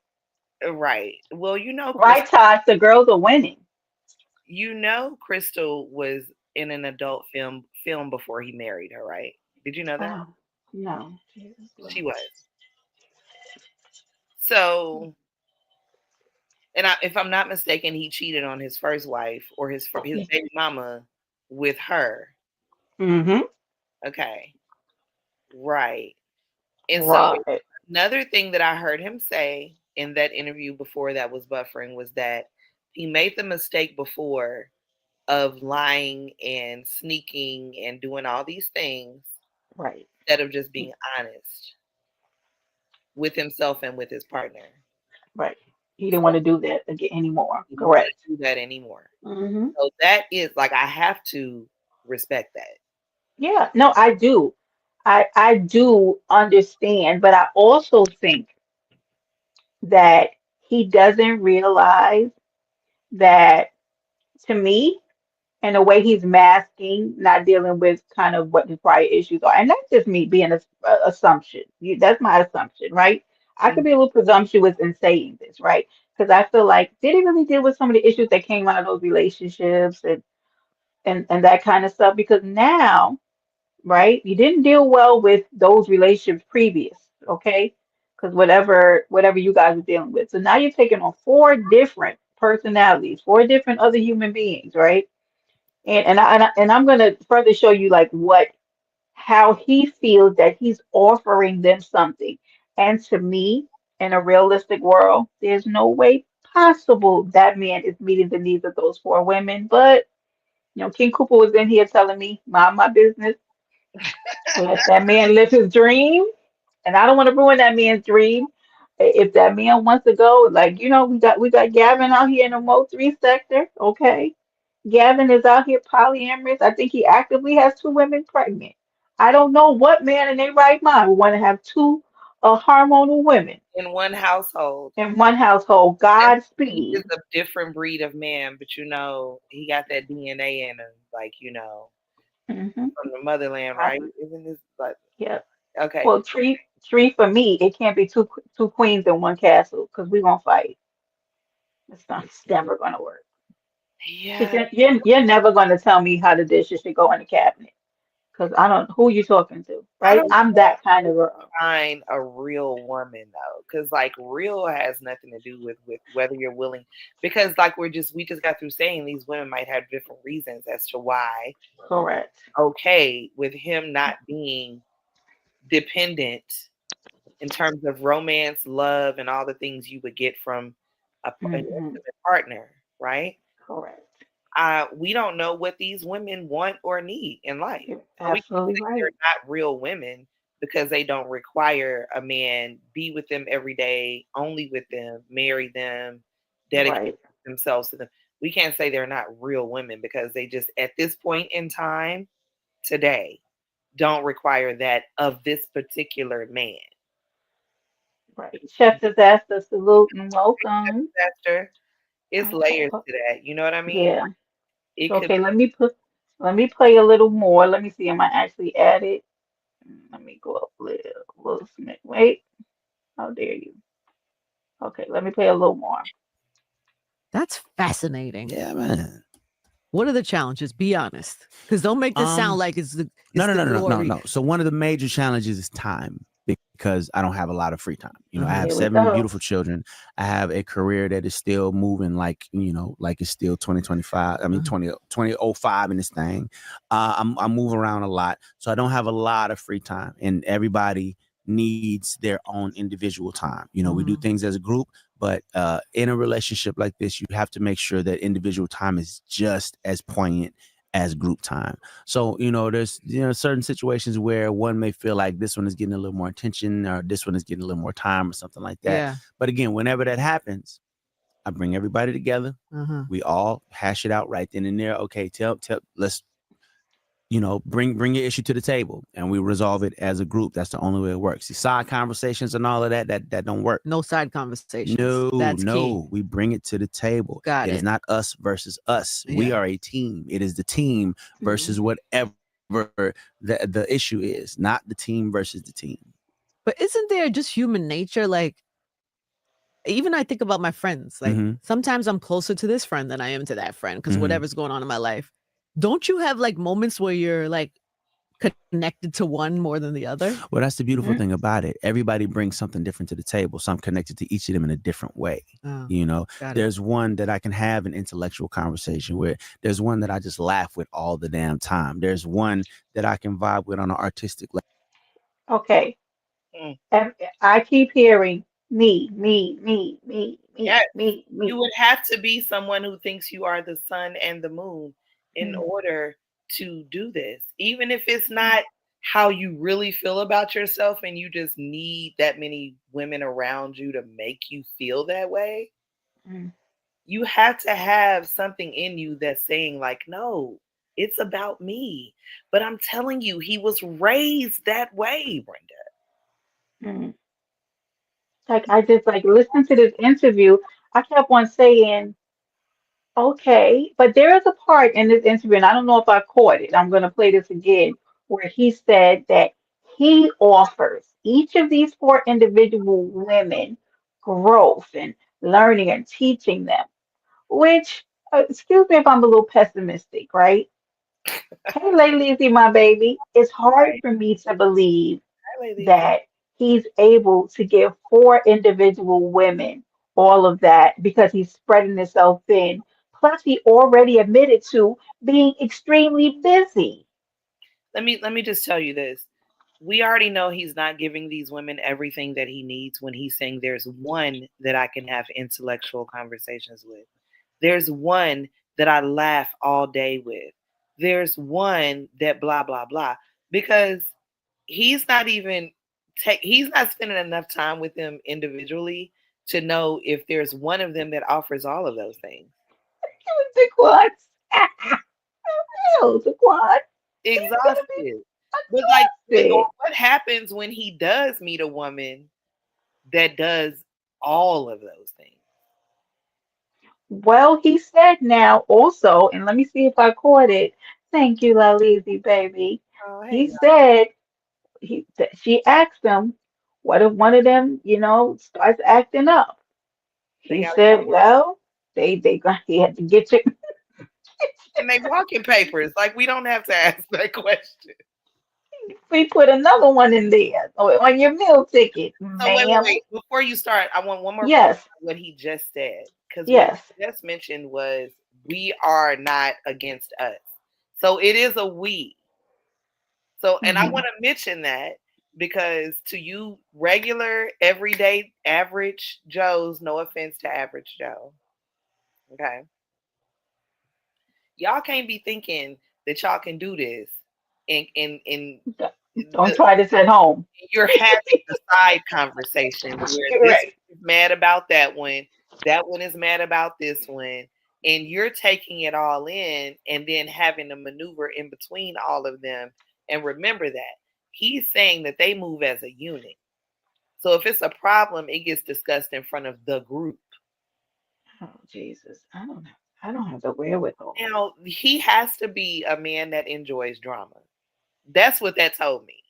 S2: Right. Well,
S1: Right, Tosh? The girls are winning.
S2: Crystal was in an adult film before he married her, right? Did you know that?
S1: Oh no, Jesus
S2: She
S1: Lord.
S2: was. So, if I'm not mistaken, he cheated on his first wife or his baby mama with her.
S1: Mm-hmm.
S2: Okay. Right. And so
S1: Right.
S2: another thing that I heard him say in that interview before that was buffering was that he made the mistake before of lying and sneaking and doing all these things
S1: Right.
S2: instead of just being honest with himself and with his partner.
S1: Right. He didn't want
S2: So
S1: to do that again anymore.
S2: he didn't want
S1: Correct.
S2: to do that anymore.
S1: Mm-hmm.
S2: So that is like I have to respect that.
S1: Yeah. No, I do. I do understand, but I also think that he doesn't realize that, to me, in a way he's masking, not dealing with kind of what his prior issues are. And that's just me being a assumption. That's my assumption, right? I could
S2: Mm.
S1: be a little presumptuous in saying this, right? Because I feel like, did he really deal with some of the issues that came out of those relationships and that kind of stuff? Because now, right, you didn't deal well with those relationships previous, okay? Because whatever you guys are dealing with. So now you're taking on four different personalities, four different other human beings, right? And I'm gonna further show you like what how he feels that he's offering them something. And to me, in a realistic world, there's no way possible that man is meeting the needs of those four women. But King Cooper was in here telling me, mind my business, let that man live his dream. And I don't want to ruin that man's dream. If that man wants to go, like we got Gavin out here in the Mo3 sector, okay? Gavin is out here polyamorous. I think he actively has two women pregnant. I don't know what man in their right mind would want to have two hormonal women
S2: In one household.
S1: in one household.
S2: And he is
S1: Godspeed.
S2: a different breed of man, but he got that DNA in him, like,
S1: Hmm.
S2: from the motherland, right? Isn't this like
S1: Yeah.
S2: okay.
S1: Well, tree for me, it can't be two queens in one castle because we're gonna fight. It's never gonna work. Because
S2: Yeah.
S1: you're never gonna tell me how the dishes should go in the cabinet. Because I don't who you talking to,
S2: I
S1: right?
S2: don't
S1: I'm that kind of girl.
S2: find a real woman though, because like real has nothing to do with whether you're willing. Because like we just got through saying these women might have different reasons as to why
S1: Correct.
S2: okay with him not being dependent in terms of romance, love, and all the things you would get from an
S1: Hmm.
S2: intimate partner, right?
S1: Correct.
S2: We don't know what these women want or need in life.
S1: You're
S2: So we can't
S1: absolutely
S2: say they're
S1: right.
S2: not real women because they don't require a man be with them every day, only with them, marry them, dedicate
S1: Right.
S2: themselves to them. We can't say they're not real women because they just, at this point in time, today, don't require that of this particular man.
S1: Right. Chef disaster, salute and welcome.
S2: Esther, it's
S1: Okay.
S2: layers to that. You know what I mean?
S1: Yeah.
S2: It could
S1: Okay, let me play a little more. Let me see. Am I actually at it? Let me go up a little smith. Wait, how dare you? Okay, let me play a little more.
S12: That's fascinating.
S10: Yeah, man.
S12: What are the challenges? Be honest, because don't make this sound like it's the
S10: No, no,
S12: the
S10: no, no, no,
S12: glory.
S10: no. So one of the major challenges is time because I don't have a lot of free time. You know, I have
S1: Here we
S10: 7
S1: go.
S10: beautiful children. I have a career that is still moving like, like it's still 2025. I mean, 2005 in this thing. I move around a lot. So I don't have a lot of free time, and everybody needs their own individual time. We do things as a group, but in a relationship like this, you have to make sure that individual time is just as poignant as group time. So, there's, certain situations where one may feel like this one is getting a little more attention or this one is getting a little more time or something like that.
S12: Yeah.
S10: But again, whenever that happens, I bring everybody together.
S12: Uh-huh.
S10: We all hash it out right then and there. Okay, let's, bring your issue to the table and we resolve it as a group. That's the only way it works. The side conversations and all of that don't work.
S12: No side conversations.
S10: No,
S12: That's
S10: no,
S12: key.
S10: we bring it to the table.
S12: Got
S10: It is
S12: it.
S10: not us versus us. We
S12: Yeah.
S10: are a team. It is the team versus whatever the issue is, not the team versus the team.
S12: But isn't there just human nature? Like, even I think about my friends. Like, sometimes I'm closer to this friend than I am to that friend because whatever's going on in my life. Don't you have like moments where you're like connected to one more than the other?
S10: Well, that's the beautiful thing about it. Everybody brings something different to the table. So I'm connected to each of them in a different way.
S12: Oh, got it.
S10: There's one that I can have an intellectual conversation with. There's one that I just laugh with all the damn time. There's one that I can vibe with on an artistic level.
S1: Okay.
S2: Mm.
S1: And I keep hearing me, me, me, me, me,
S2: Yes,
S1: me,
S2: you
S1: me.
S2: would have to be someone who thinks you are the sun and the moon in
S1: Mm,
S2: order to do this. Even if it's not how you really feel about yourself and you just need that many women around you to make you feel that way,
S1: mm,
S2: you have to have something in you that's saying, like, no, it's about me. But I'm telling you, he was raised that way, Brenda.
S1: mm. Like I just like listening to this interview, I kept on saying, okay, but there is a part in this interview, and I don't know if I caught it. I'm going to play this again, where he said that he offers each of these four individual women growth and learning and teaching them, which, excuse me if I'm a little pessimistic, right? Hey, Lady my baby, it's hard
S2: Right?
S1: for me to believe
S2: Hi, ladies.
S1: that he's able to give four individual women all of that because he's spreading himself thin. Plus, he already admitted to being extremely busy.
S2: Let me just tell you this. We already know he's not giving these women everything that he needs when he's saying there's one that I can have intellectual conversations with. There's one that I laugh all day with. There's one that blah blah blah because he's not even he's not spending enough time with them individually to know if there's one of them that offers all of those things.
S1: Daquan, hell, Daquan, he's gonna be
S2: Exhausted. But like
S1: exhausted.
S2: what happens when he does meet a woman that does all of those things?
S1: Well, he said now also, and let me see if I caught it. Thank you, Lalizi, baby.
S2: Oh,
S1: He
S2: hey,
S1: said she asked him, what if one of them, starts acting up?
S2: they
S1: He
S2: got
S1: said, well, he had to get you.
S2: and they walking papers. Like we don't have to ask that question.
S1: We put another one in there on your meal ticket,
S2: So wait, wait,
S1: ma'am.
S2: wait. Before you start, I want one more question
S1: Yes,
S2: on what he just said. Because what
S1: yes.
S2: he just mentioned was we are not against us. So it is a we. So and I
S1: Hmm.
S2: want to mention that because to you regular, everyday, average Joes, no offense to average Joe. Okay. Y'all can't be thinking that y'all can do this in
S1: Don't try this at home.
S2: You're having the side conversation where this
S1: Right.
S2: is mad about that one is mad about this one, and you're taking it all in and then having to maneuver in between all of them. And remember that he's saying that they move as a unit. So if it's a problem, it gets discussed in front of the group.
S1: Oh Jesus, I don't have the wherewithal.
S2: Now, he has to be a man that enjoys drama. That's what that told me.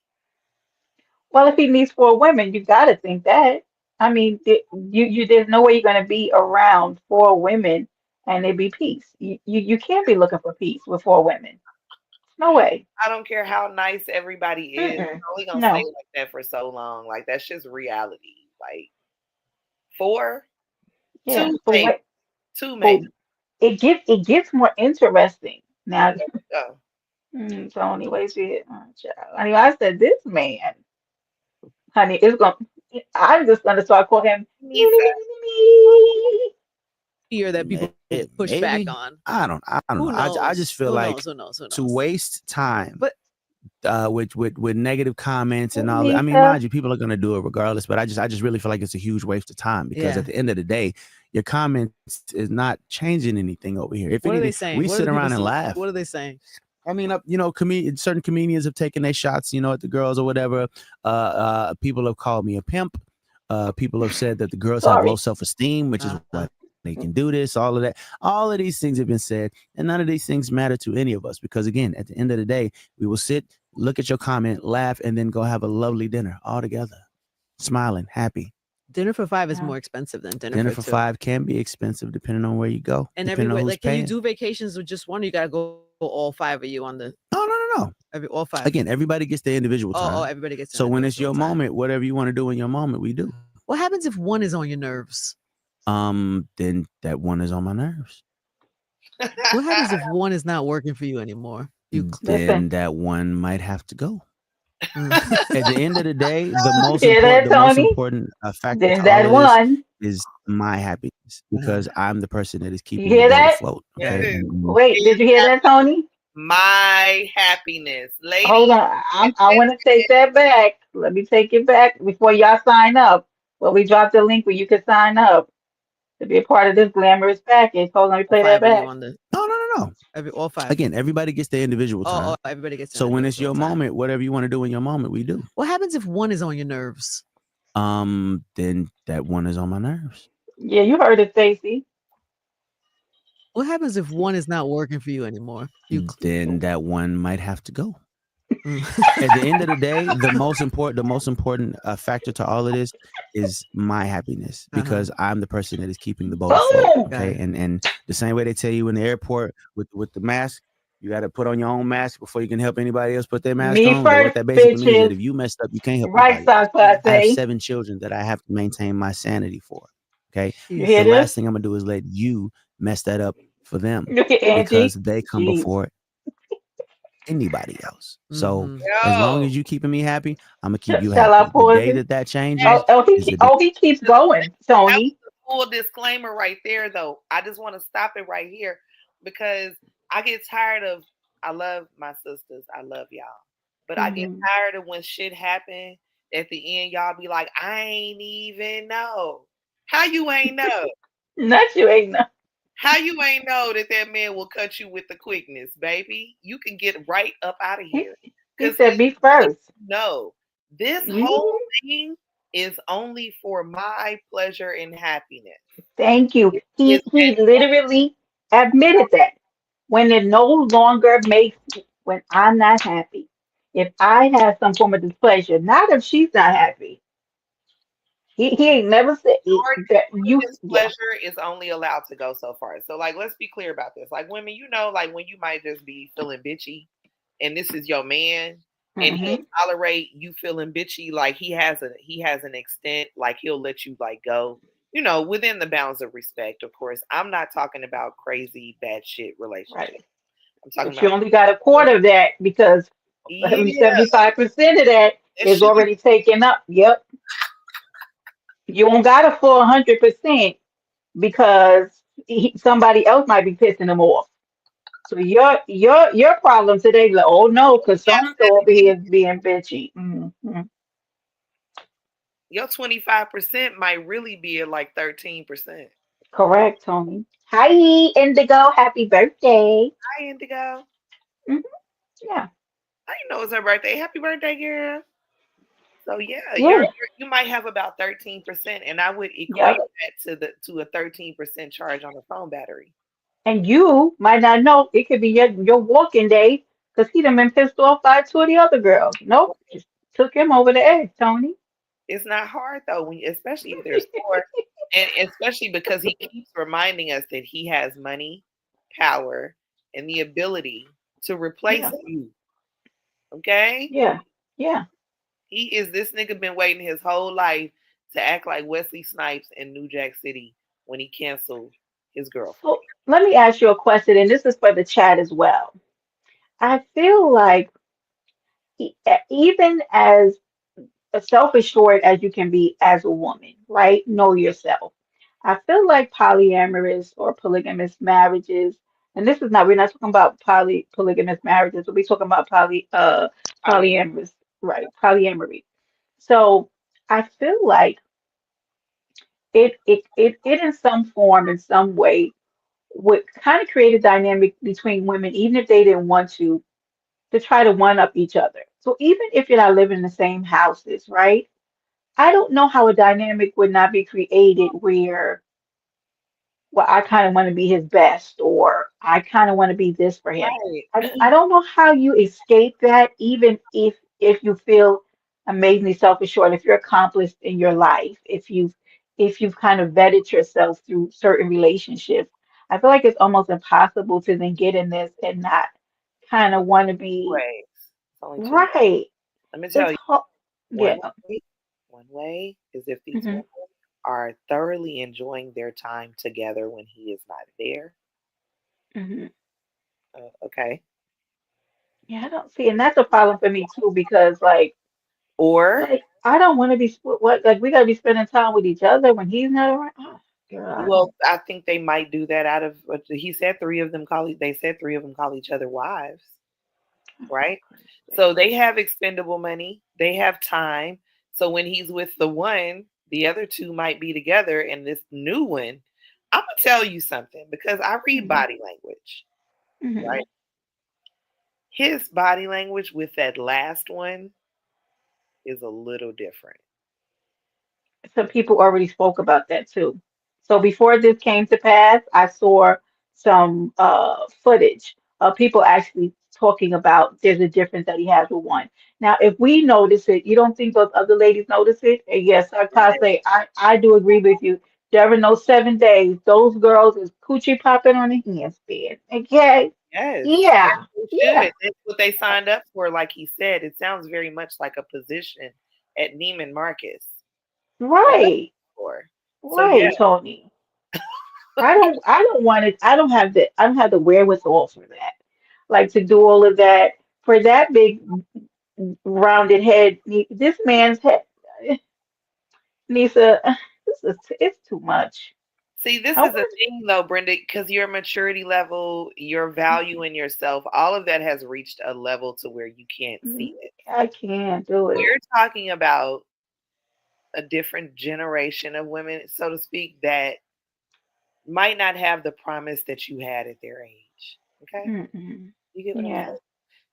S1: Well, if he needs 4 women, you got to think that. I mean, there's no way you're going to be around 4 women and it be peace. You can't be looking for peace with 4 women. No way.
S2: I don't care how nice everybody is. You're
S1: Mm-mm.
S2: only gonna stay
S1: No.
S2: like that for so long. Like that's just reality. Like 4,
S1: Yeah.
S2: two
S1: But
S2: maybe,
S1: what?
S2: two
S1: But
S2: maybe.
S1: it gets more interesting now.
S2: Oh,
S1: Tony, wait till you. Oh, child. I mean, I said this man, honey, it's gonna. I'm just gonna start calling him. Me,
S2: needs
S1: me, me,
S2: that.
S1: me, me, me.
S12: Fear that people push back
S10: Maybe.
S12: on.
S10: I don't
S12: Who
S10: know.
S12: knows?
S10: I just feel
S12: Who
S10: like
S12: knows? Who knows? Who
S10: to
S12: knows?
S10: waste time
S12: But
S10: with negative comments and all that. I mean,
S1: Lisa.
S10: mind you, people are gonna do it regardless, but I just really feel like it's a huge waste of time because
S12: Yeah.
S10: at the end of the day, your comments is not changing anything over here. If
S12: what are they
S10: anything,
S12: saying?
S10: we
S12: What
S10: sit
S12: are
S10: around and
S12: people
S10: laugh.
S12: What are they saying?
S10: I mean, certain comedians have taken their shots, at the girls or whatever. People have called me a pimp. People have said that the girls have low
S1: Sorry.
S10: self-esteem, which is why they can do this, all of that. All of these things have been said, and none of these things matter to any of us because, again, at the end of the day, we will sit, look at your comment, laugh, and then go have a lovely dinner all together, smiling, happy.
S12: Dinner for 5 is
S1: Yeah.
S12: more expensive than dinner,
S10: Dinner
S12: for
S10: for
S12: 2.
S10: 5 can be expensive depending on where you go,
S12: And
S10: depending on
S12: everywhere,
S10: who's
S12: like, can you
S10: paying.
S12: do vacations with just one? Or you gotta go all 5 of you on the
S10: No.
S12: all 5.
S10: Again, everybody gets their individual time.
S12: Oh, everybody gets.
S10: So when it's your
S12: individual time.
S10: moment, whatever you want to do in your moment, we do.
S12: What happens if one is on your nerves?
S10: Then that one is on my nerves.
S12: What happens if one is not working for you anymore?
S10: Then
S1: Listen.
S10: that one might have to go. At the end of the day, the most
S1: Hear that,
S10: important
S1: Tony?
S10: factor
S1: There's
S10: to
S1: that
S10: all of this
S1: one.
S10: is my happiness because I'm the person that is
S1: You
S10: keeping the
S1: hear
S10: boat
S1: that?
S10: afloat.
S2: Yes.
S10: Okay.
S1: Wait, did you hear that, Tony?
S2: My happiness,
S1: Hold
S2: lady.
S1: on. I want to take that back. Let me take it back before y'all sign up. Well, we dropped the link where you can sign up to be a part of this glamorous package. Hold on, let me play that
S12: 5 of you
S1: back.
S12: on the
S10: No.
S12: all 5.
S10: Again, everybody gets their individual time.
S12: Everybody gets.
S10: So when it's your
S12: individual time.
S10: moment, whatever you want to do in your moment, we do.
S12: What happens if one is on your nerves?
S10: Then that one is on my nerves.
S1: Yeah, you heard it, Stacey.
S12: What happens if one is not working for you anymore?
S10: Then that one might have to go. At the end of the day, the most important factor to all of this is my happiness because I'm the person that is keeping the boat afloat. Okay, and the same way they tell you in the airport with the mask, you got to put on your own mask before you can help anybody else put their mask
S1: Me
S10: on.
S1: first,
S10: What that basically means is that
S1: bitches.
S10: if you messed up, you can't help
S1: Right,
S10: nobody else.
S1: Sasha,
S10: I have
S1: say.
S10: 7 children that I have to maintain my sanity for. Okay,
S1: You hear
S10: the last
S1: this?
S10: thing I'm gonna do is let you mess that up for them
S1: Look at Angie.
S10: because they come
S1: Jeez.
S10: before anybody else. So
S12: Mhm.
S10: as long
S2: Yo,
S10: as you keeping me happy, I'm gonna keep you
S1: Shall I
S10: happy. The
S1: pause
S10: day
S1: it?
S10: that changes is the day.
S1: He keeps going,
S2: that was
S1: Tony.
S2: a full disclaimer right there, though. I just want to stop it right here because I get tired of. I love my sisters. I love y'all, but I get tired of when shit happen. At the end, y'all be like, "I ain't even know." How you ain't know?
S1: Not you ain't no.
S2: How you ain't know that man will cut you with the quickness, baby? You can get right up out of here.
S1: He
S2: Because
S1: said me first.
S2: no, this whole thing is only for my pleasure and happiness.
S1: Thank you.
S2: It's
S1: He literally admitted that when it no longer makes when I'm not happy. If I have some form of displeasure, not if she's not happy. He ain't never said that
S2: your
S1: you yeah.
S2: displeasure is only allowed to go so far. So, like, let's be clear about this. Like, women, like when you might just be feeling bitchy, and this is your man, and he'll tolerate you feeling bitchy. Like he has an extent. Like he'll let you like go. Within the bounds of respect, of course. I'm not talking about crazy bad shit relationship.
S1: Right.
S2: I'm talking
S1: But you
S2: about
S1: only got a quarter of that because
S2: yeah.
S1: 75% of that
S2: That
S1: is
S2: shit is
S1: already taken up. Yep. You don't got a full 100% because somebody else might be pissing him off. So your problem today, like, oh no, because so and so over here is being bitchy.
S2: Your 25% might really be at like 13%.
S1: Correct, Tony. Hi, Indigo. Happy birthday.
S2: Hi, Indigo.
S1: hmm Yeah.
S2: I didn't know it was her birthday. Happy birthday, girl. So yeah,
S1: Yeah.
S2: you might have about 13%, and I would equate
S1: Yep.
S2: that to a 13% charge on a phone battery.
S1: And you might not know it could be your walking day because he done been pissed off by two of the other girls. Nope. Just took him over the edge, Tony.
S2: It's not hard though, especially if there's more, and especially because he keeps reminding us that he has money, power, and the ability to replace
S1: Yeah.
S2: you. Okay,
S1: Yeah. Yeah.
S2: he is this nigga been waiting his whole life to act like Wesley Snipes in New Jack City when he canceled his girlfriend.
S1: So let me ask you a question, and this is for the chat as well. I feel like even as self-assured as you can be as a woman, right? Know yourself. I feel like polyamorous or polygamous marriages, and this is not, we're not talking about polygamous marriages, but we're talking about
S2: Poly-
S1: polyamorous, right? Polyamory. So I feel like it in some form, in some way, would kind of create a dynamic between women, even if they didn't want to try to one up each other. So even if you're not living in the same houses, right? I don't know how a dynamic would not be created where, well, I kind of want to be his best, or I kind of want to be this for him.
S2: right.
S1: I don't know how you escape that, even if you feel amazingly self-assured, if you're accomplished in your life, if you've kind of vetted yourself through certain relationships. I feel like it's almost impossible to then get in this and not kind of want to be
S2: Ways. It's only two ways.
S1: right.
S2: Let me tell
S1: It's
S2: you.
S1: hard.
S2: One
S1: Yeah.
S2: way, one way is if these
S1: hmm
S2: women are thoroughly enjoying their time together when he is not there.
S1: hmm
S2: Okay.
S1: Yeah, I don't see, and that's a problem for me too because
S2: Or,
S1: like I don't want to be what like we gotta be spending time with each other when he's not around. Oh, God.
S2: well, I think they might do that out of. He said three of them call. They said three of them call each other wives, right?
S1: Crazy.
S2: So they have expendable money. They have time. So when he's with the one, the other two might be together, and this new one. I'm gonna tell you something because I read
S1: hmm
S2: body language,
S1: hmm
S2: right? His body language with that last one is a little different.
S1: Some people already spoke about that too. So before this came to pass, I saw some footage of people actually talking about there's a difference that he has with one. Now, if we notice it, you don't think those other ladies notice it? And yes, I say I do agree with you. During those 7 days, those girls is coochie popping on the handstand. Okay?
S2: Yes, as
S1: Yeah.
S2: they
S1: Yeah.
S2: should. That's what they signed up for. Like he said, it sounds very much like a position at Neiman Marcus. What else
S1: Right.
S2: for? So yeah,
S1: Right, Tony. I don't want it. I don't have the wherewithal for that. Like to do all of that for that big rounded head. This man's head needs a this is it's too much.
S2: see, this
S1: I
S2: is the
S1: want
S2: thing though, Brenda, because your maturity level, your value in yourself, all of that has reached a level to where you can't see it.
S1: I can't do it.
S2: We're talking about a different generation of women, so to speak, that might not have the promise that you had at their age. Okay,
S1: Mm-mm.
S2: you get what I'm
S1: Yeah.
S2: saying?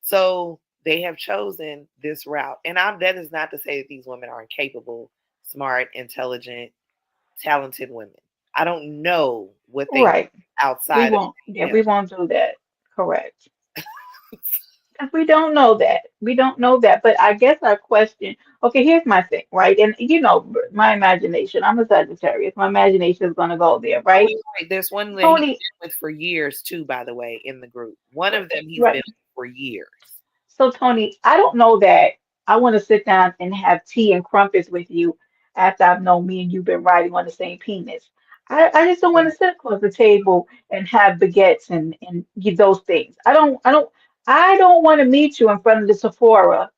S2: So they have chosen this route. And that is not to say that these women aren't capable, smart, intelligent, talented women. I don't know what they
S1: Right. We
S2: outside of
S1: won't. Yeah,
S2: him.
S1: we won't do that. Correct. 'Cause we don't know that. We don't know that. But I guess our question, okay, here's my thing, right? And my imagination, I'm a Sagittarius. My imagination is gonna go there,
S2: Oh,
S1: right?
S2: you're right. There's one that he's
S1: Tony,
S2: been with for years too, by the way, in the group. One
S1: right,
S2: of them he's been
S1: right.
S2: with for years.
S1: So Tony, I don't know that I want to sit down and have tea and crumpets with you after I've known me and you've been riding on the same penis. I just don't want to sit across the table and have baguettes and give those things. I don't want to meet you in front of the Sephora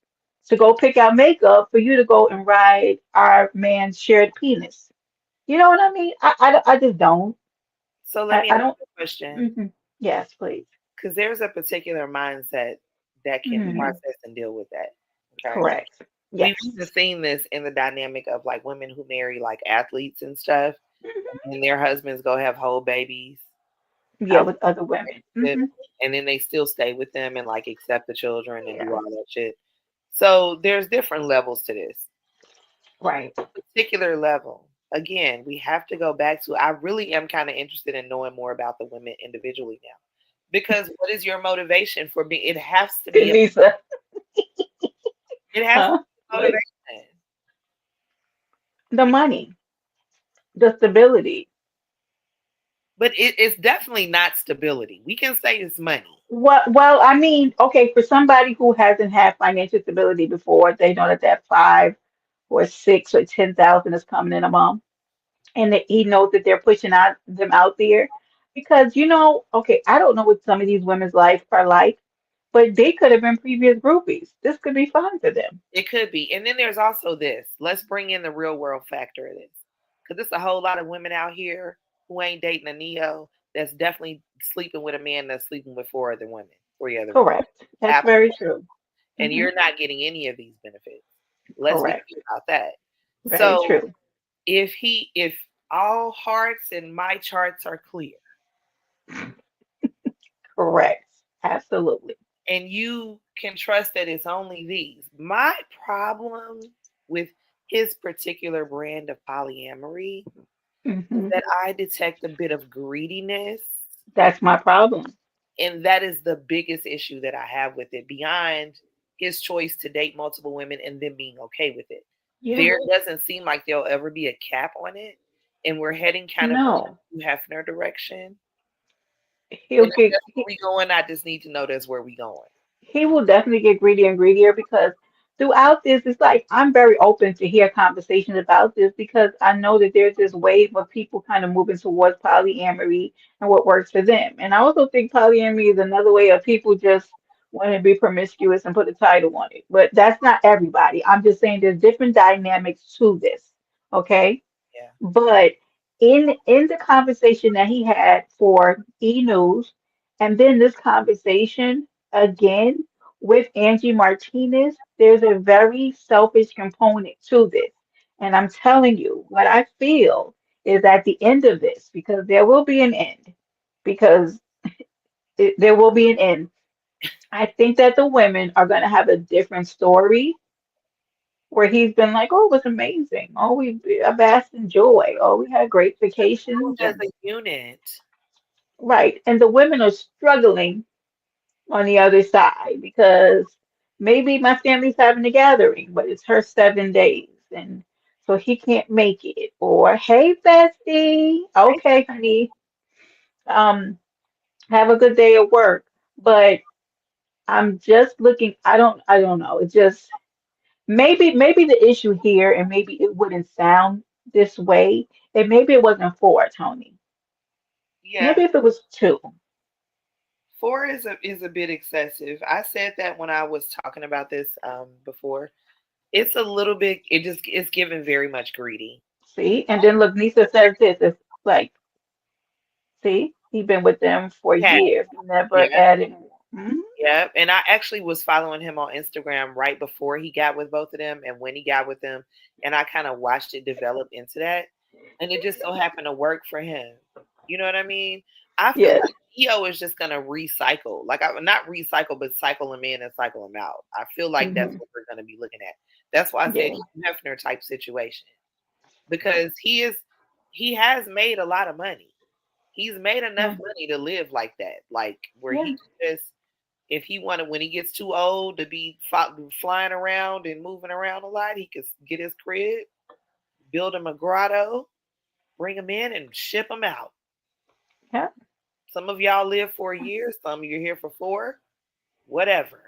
S1: to go pick out makeup for you to go and ride our man's shared penis. You know what I mean? I just don't.
S2: So let
S1: I,
S2: me
S1: I
S2: ask
S1: don't.
S2: you a question.
S1: Mhm. Yes, please.
S2: because there's a particular mindset that can
S1: Mhm.
S2: process and deal with that. Okay.
S1: Correct.
S2: We've
S1: Yes.
S2: even seen this in the dynamic of like women who marry like athletes and stuff,
S1: Mhm.
S2: and their husbands go have whole babies
S1: Yeah,
S2: out
S1: with other women.
S2: with,
S1: Hmm.
S2: and then they still stay with them and like accept the children and do
S1: Yeah.
S2: all that shit. So there's different levels to this.
S1: Right.
S2: Particular level. Again, we have to go back to. I really am kind of interested in knowing more about the women individually now, because what is your motivation for being? It has to be a.
S1: Lisa.
S2: It has to
S1: Huh?
S2: be
S1: What?
S2: motivation.
S1: The money, the stability.
S2: But it's definitely not stability. We can say it's money.
S1: Well, I mean, okay, for somebody who hasn't had financial stability before, they know that that 5 or 6 or 10,000 is coming in a month, and that he knows that they're pushing out them out there because okay, I don't know what some of these women's life are like, but they could have been previous groupies. This could be fun for them.
S2: It could be. And then there's also this. Let's bring in the real world factor of this. Because there's a whole lot of women out here who ain't dating a Neo that's definitely sleeping with a man that's sleeping with three other women.
S1: Correct. That's very
S2: Absolutely.
S1: true.
S2: And
S1: Hmm.
S2: you're not getting any of these benefits. Let's be
S1: Correct.
S2: clear about that.
S1: Very
S2: So
S1: true.
S2: if all hearts and my charts are clear,
S1: Correct. Absolutely.
S2: and you can trust that it's only these. My problem with his particular brand of polyamory is
S1: Hmm.
S2: that I detect a bit of greediness,
S1: That's my problem.
S2: and that is the biggest issue that I have with it, beyond his choice to date multiple women and then being okay with it.
S1: Yeah.
S2: There doesn't seem like there'll ever be a cap on it, and we're heading kind of
S1: No.
S2: in the Hefner direction.
S1: He'll
S2: And if
S1: get
S2: that's where we going, I just need to know that's where we going.
S1: he will definitely get greedier and greedier because throughout this, it's like I'm very open to hear conversations about this because I know that there's this wave of people kind of moving towards polyamory and what works for them. And I also think polyamory is another way of people just wanting to be promiscuous and put a title on it. But that's not everybody. I'm just saying there's different dynamics to this. Okay.
S2: Yeah.
S1: But in the conversation that he had for E News, and then this conversation again with Angie Martinez, there's a very selfish component to this. And I'm telling you, what I feel is at the end of this, because there will be an end, because there will be an end. I think that the women are going to have a different story where he's been like, oh, it was amazing. Oh, a vast in joy. Oh, we had great vacations
S2: As
S1: and
S2: a unit,
S1: right. And the women are struggling on the other side because maybe my family's having a gathering, but it's her 7 days and so he can't make it. Or hey bestie, okay, honey, um, have a good day at work. But I'm just looking, I don't know. It just maybe the issue here, and maybe it wouldn't sound this way, and maybe it wasn't four, Tony.
S2: yeah,
S1: Maybe if it was two.
S2: four is a bit excessive. I said that when I was talking about this before. It's a little bit. It's given very much greedy.
S1: See? And then look, Nisa says this. It's like, see, he's been with them for
S2: Yeah,
S1: years. He never
S2: yeah,
S1: added more. Mhm.
S2: yeah. And I actually was following him on Instagram right before he got with both of them, and when he got with them, and I kind of watched it develop into that, and it just so happened to work for him. You know what I mean? I feel
S1: Yes.
S2: like EO is just gonna recycle, like I not recycle, but cycle him in and cycle him out. I feel like that's
S1: Hmm.
S2: what we're gonna be looking at. That's why I said
S1: Yeah.
S2: Hefner type situation, because he has made a lot of money. He's made enough
S1: Yeah.
S2: money to live like that, like where
S1: Yeah.
S2: he can just, if he wanted, when he gets too old to be flying around and moving around a lot, he could get his crib, build him a grotto, bring him in, and ship him out.
S1: Yeah.
S2: Some of y'all live for a year, some of you are here for 4, whatever.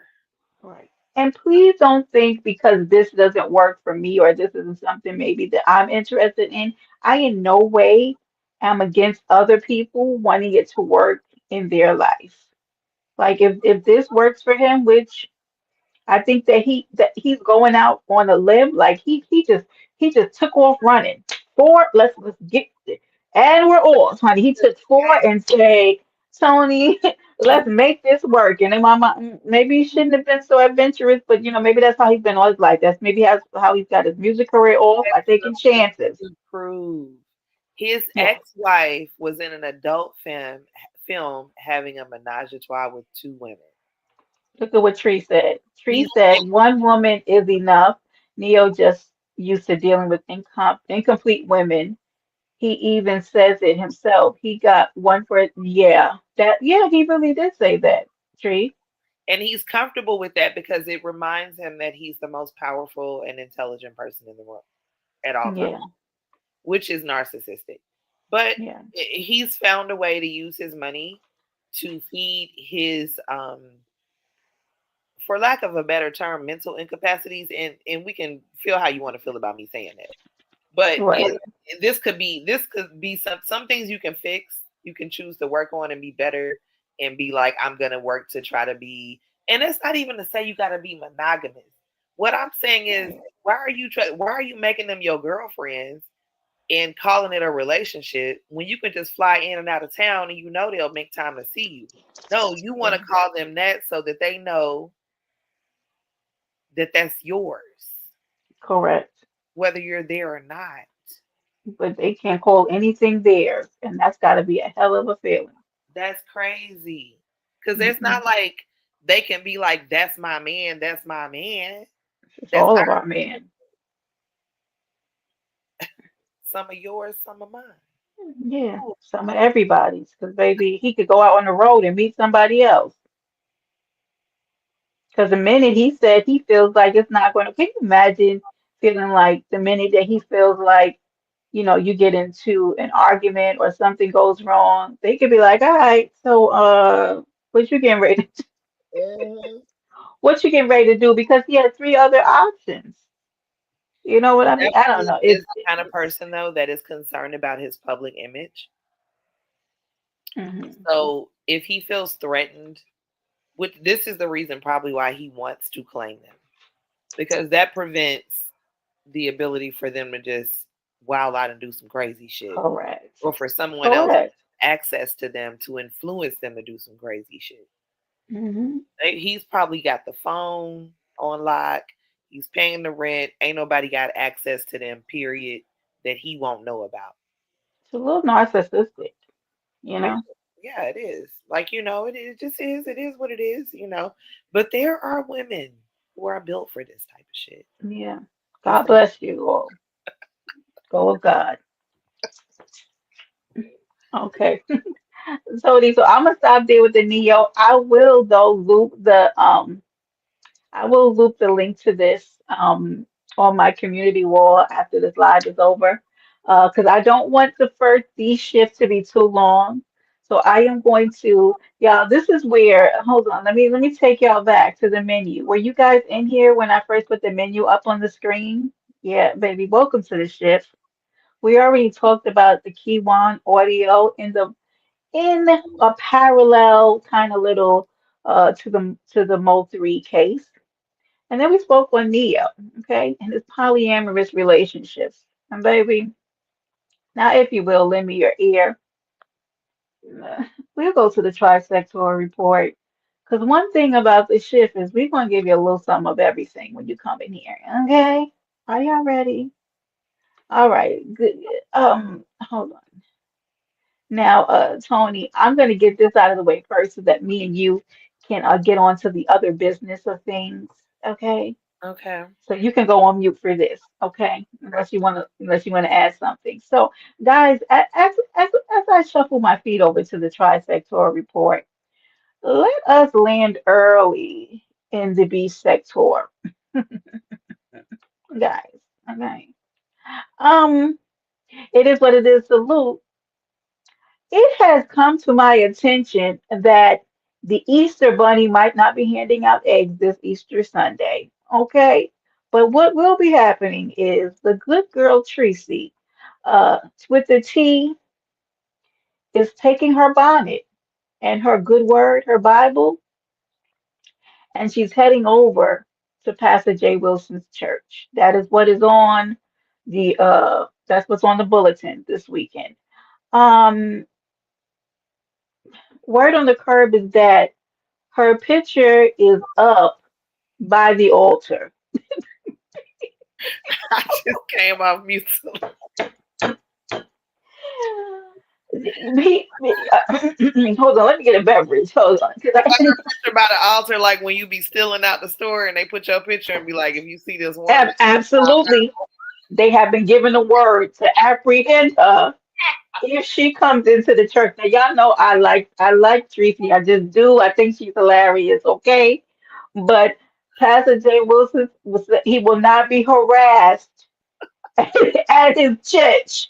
S1: Right. And please don't think because this doesn't work for me or this isn't something maybe that I'm interested in. I in no way am against other people wanting it to work in their life. Like if this works for him, which I think that he's going out on a limb. Like he just took off running. Four, let's get it. And we're off, honey. He took four and say, Tony, Let's make this work. And in my mind, maybe he shouldn't have been so adventurous, but maybe that's how he's been all his life. That's maybe how he's got his music career off by taking
S2: Something
S1: chances.
S2: to prove. His
S1: Yeah.
S2: ex-wife was in an adult film having a menage a trois with two women.
S1: Look at what Tree said. Tree
S2: He's
S1: said one woman is enough. Neo just used to dealing with incomplete women. He even says it himself. He got one for yeah. Yeah, he really did say that. Tree.
S2: and he's comfortable with that because it reminds him that he's the most powerful and intelligent person in the world at all times,
S1: Yeah,
S2: which is narcissistic. But
S1: yeah.
S2: he's found a way to use his money to feed his for lack of a better term, mental incapacities, and we can feel how you want to feel about me saying that. But
S1: Right.
S2: this could be some things you can fix. You can choose to work on and be better, and be like, I'm gonna work to try to be. And it's not even to say you got to be monogamous. What I'm saying is, why are you making them your girlfriends and calling it a relationship when you can just fly in and out of town and they'll make time to see you? No, you want to call them that so that they know that that's yours,
S1: Correct.
S2: whether you're there or not.
S1: But they can't call anything theirs, and that's got to be a hell of a feeling.
S2: That's crazy. Because it's
S1: Mm-mm.
S2: not like they can be like, that's my man, that's my man.
S1: It's
S2: That's
S1: all
S2: our,
S1: of our men.
S2: some of yours, some of mine.
S1: Yeah, some of everybody's. Because baby, he could go out on the road and meet somebody else. Because the minute he said he feels like it's not going to, can you imagine feeling like the minute that he feels like, you get into an argument or something goes wrong, they could be like, all right, so what you getting ready to,
S2: Mhm.
S1: what you getting ready to do? Because he had three other options. You know what I mean? I don't
S2: Definitely
S1: know.
S2: is the kind of person, though, that is concerned about his public image.
S1: Mhm.
S2: So if he feels threatened, which this is the reason probably why he wants to claim them, because that prevents the ability for them to just wild out and do some crazy shit,
S1: Correct.
S2: or for someone else
S1: Correct.
S2: access to them to influence them to do some crazy shit.
S1: Hmm.
S2: He's probably got the phone on lock. He's paying the rent. Ain't nobody got access to them, period, that he won't know about.
S1: It's a little narcissistic, you
S2: Yeah,
S1: know?
S2: yeah, it is. Like, it is just is. It is what it is. But there are women who are built for this type of shit.
S1: Yeah.
S2: It's
S1: God bless you all. Go with God. Okay. So I'm gonna stop there with the Neo. I will loop the link to this on my community wall after this live is over. Because I don't want the first these shifts to be too long. So I am going to, y'all, this is where, hold on, let me take y'all back to the menu. Were you guys in here when I first put the menu up on the screen? Yeah, baby, welcome to the shift. We already talked about the Keywan audio in a parallel kind of little to the Mo 3 case. And then we spoke on Neo, okay, and his polyamorous relationships. And baby, now if you will, lend me your ear. Uh, We'll go to the trisector report. Because one thing about the shift is we're going to give you a little something of everything when you come in here. Okay? Are y'all ready? All right. Good. Hold on. Now, Tony, I'm going to get this out of the way first so that me and you can get on to the other business of things. Okay?
S2: Okay.
S1: So you can go on mute for this, okay? Unless you want to add something. So, guys, as I shuffle my feet over to the trisector report, let us land early in the B sector, guys. Okay. Um, it is what it is. Salute. It has come to my attention that the Easter Bunny might not be handing out eggs this Easter Sunday. Okay. But what will be happening is the good girl Tracy, with the T, is taking her bonnet and her good word, her Bible, and she's heading over to Pastor J. Wilson's church. That's what's on the bulletin this weekend. Um, Word on the curb is that her picture is up by the altar.
S2: I just came off mute.
S1: Hold on, let me get a beverage. Hold on, because I can
S2: Picture by the altar, like when you be stealing out the store and they put your picture and be like, if you see this woman,
S1: absolutely. They have been given a word to apprehend her if she comes into the church. Now y'all know I like Tracy. I just do. I think she's hilarious. Okay, but Pastor Jay Wilson he will not be harassed at his church.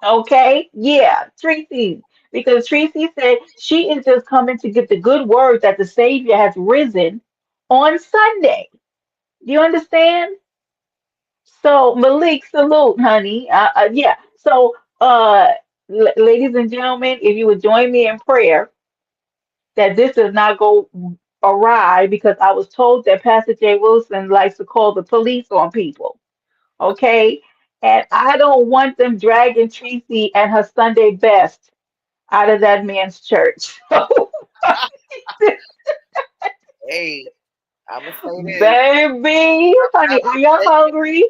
S1: Okay, yeah, Tracy. Because Tracy said she is just coming to get the good word that the Savior has risen on Sunday. Do you understand? So Malik, salute, honey. Yeah. So, ladies and gentlemen, if you would join me in prayer that this does not go awry, because I was told that Pastor Jay Wilson likes to call the police on people. Okay, and I don't want them dragging Tracy and her Sunday best out of that man's church.
S2: hey, I'm gonna say this.
S1: Baby, honey, are you hungry?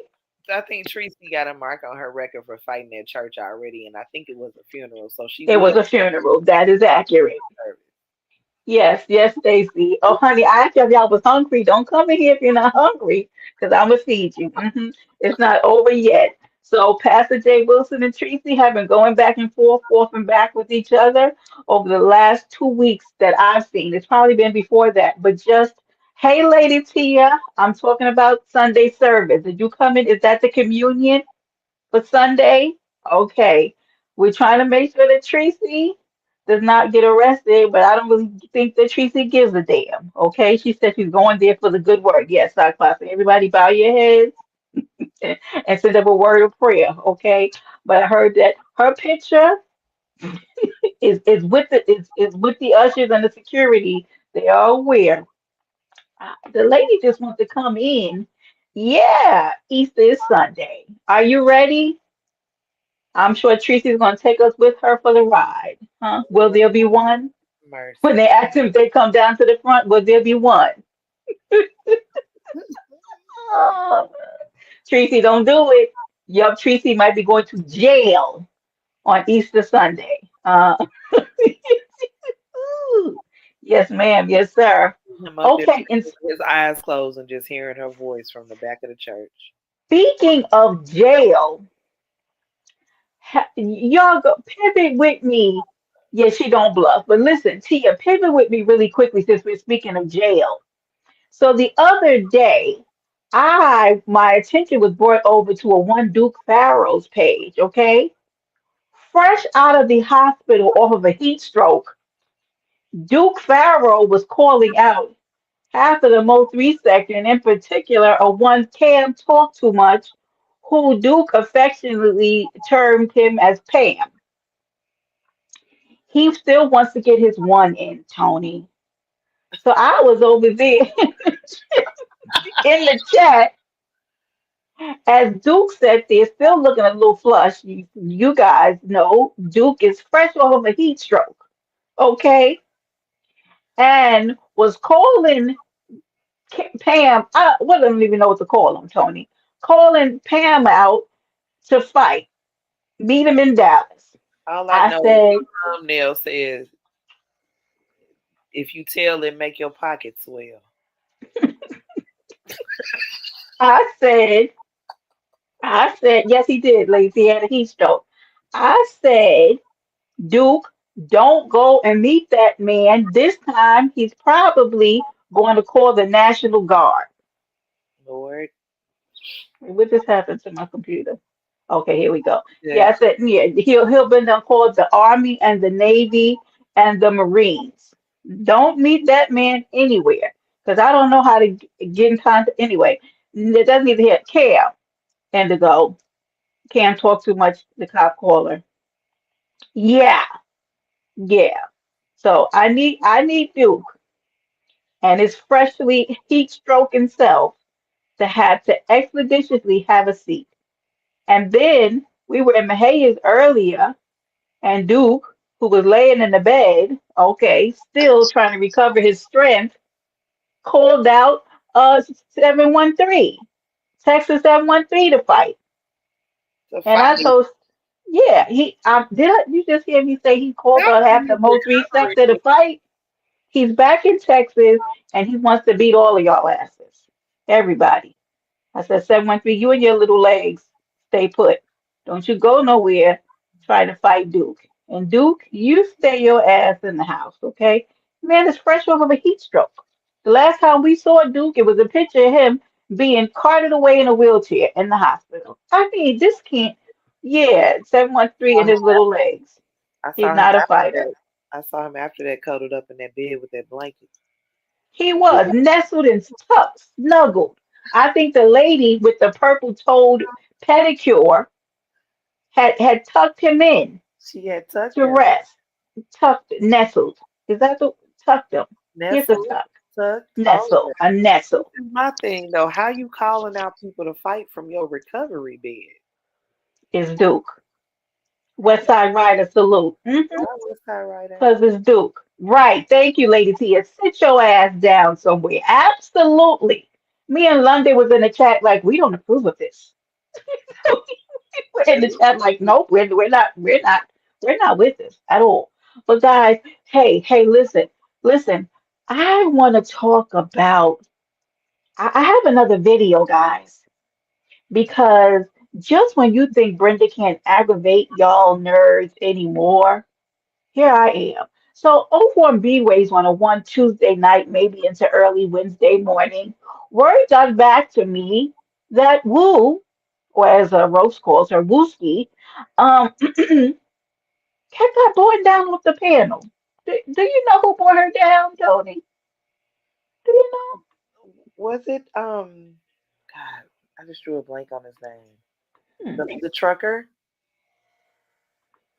S2: I think Tracy got a mark on her record for fighting at church already, and I think it was a funeral, so she
S1: It
S2: will.
S1: was a funeral. That is accurate. Yes, yes, Stacy. Oh, honey, I asked you if y'all was hungry. Don't come in here if you're not hungry, because I'm gonna feed you. It's not over yet. So Pastor Jay Wilson and Tracy have been going back and forth and back with each other over the last 2 weeks that I've seen. It's probably been before that, but just hey, Lady Tia, I'm talking about Sunday service. Did you come in? Is that the communion for Sunday? Okay, we're trying to make sure that Tracy does not get arrested, but I don't really think that Tracy gives a damn. Okay, she said she's going there for the good work. Yes, I clap. Everybody bow your heads and send up a word of prayer. Okay, but I heard that her picture is with the ushers and the security. They are aware. The lady just wants to come in. Yeah, Easter is Sunday. Are you ready? I'm sure Tracy's going to take us with her for the ride. Huh? Will there be one? When
S2: Mercy.
S1: they ask him if they come down to the front, will there be one? Oh, Tracy, don't do it. Yup, Tracy might be going to jail on Easter Sunday. Ooh. Yes, ma'am. Yes, sir.
S2: Him up there
S1: Okay, and
S2: with his eyes closed and just hearing her voice from the back of the church.
S1: speaking of jail, y'all go pivot with me. Yeah, she don't bluff. But listen, Tia, pivot with me really quickly since we're speaking of jail. So the other day, my attention was brought over to a one Duke Farrow's page, okay? Fresh out of the hospital off of a heat stroke, Duke Farrow was calling out half of the most recent, and in particular, a one Cam Talk Too Much, who Duke affectionately termed him as Pam. He still wants to get his one in, Tony. So I was over there in the chat as Duke said they're still looking a little flush. You guys know Duke is fresh off of a heat stroke, okay? And was calling Pam, I don't even know what to call him, Tony. Calling Pam out to fight, meet him in Dallas.
S2: All I
S1: I
S2: know is
S1: said,
S2: the thumbnail says, if you tell it, make your pocket swell.
S1: I said, yes, he did, ladies. He had a heat stroke. I said, Duke, don't go and meet that man. This time he's probably going to call the National Guard.
S2: Lord.
S1: What just happened to my computer? Okay, here we go. Yeah,
S2: Yeah.
S1: I said, yeah, he'll be done called the Army and the Navy and the Marines. Don't meet that man anywhere because I don't know how to get in contact. Anyway, it doesn't even hit Cam Indigo. Can't talk too much. The cop caller. Yeah, yeah. So I need Duke and his freshly heat stroke himself to have to expeditiously have a seat. And then we were in Mahaya's earlier, and Duke, who was laying in the bed, okay, still trying to recover his strength, called out 713, Texas 713 to fight.
S2: The
S1: And I
S2: fight.
S1: told, yeah, you just hear me say he called
S2: Not
S1: out
S2: for
S1: half the
S2: his
S1: most
S2: recovery.
S1: sector to fight? He's back in Texas and he wants to beat all of y'all asses. Everybody. I said, 713, you and your little legs, stay put. Don't you go nowhere trying to fight Duke. And Duke, you stay your ass in the house, okay? Man is fresh off of a heat stroke. The last time we saw Duke, it was a picture of him being carted away in a wheelchair in the hospital. I mean, this can't, yeah, 713 and his little legs.
S2: I
S1: He's
S2: saw him
S1: not a
S2: after
S1: fighter.
S2: that. I saw him after that, cuddled up in that bed with that blanket.
S1: He was nestled and tucked, snuggled. I think the lady with the purple toed pedicure had tucked him in
S2: She had tucked
S1: to
S2: him,
S1: rest. Tucked, nestled. Is that the tucked him? Here's a
S2: nestled,
S1: tuck.
S2: tucked, all of
S1: Nestle,
S2: that.
S1: a
S2: This
S1: nestle
S2: is my thing though. How you calling out people to fight from your recovery bed?
S1: is Duke. West Side Rider salute.
S2: Why was I right at?
S1: Because it's Duke. Right. Thank you, Lady Tia. Sit your ass down somewhere. Absolutely. Me and London was in the chat like, we don't approve of this. We're in the chat like, nope, we're not with this at all. But guys, hey, listen. I want to talk about. I have another video, guys, because just when you think Brenda can't aggravate y'all nerds anymore, here I am. So over on B-Ways on a one Tuesday night, maybe into early Wednesday morning, word got back to me that Woo, or as Rose calls her, Wooski, kept that boy down with the panel. Do you know who brought her down, Tony? Do you
S2: Was it God, I just drew a blank on his name.
S1: know?
S2: The trucker?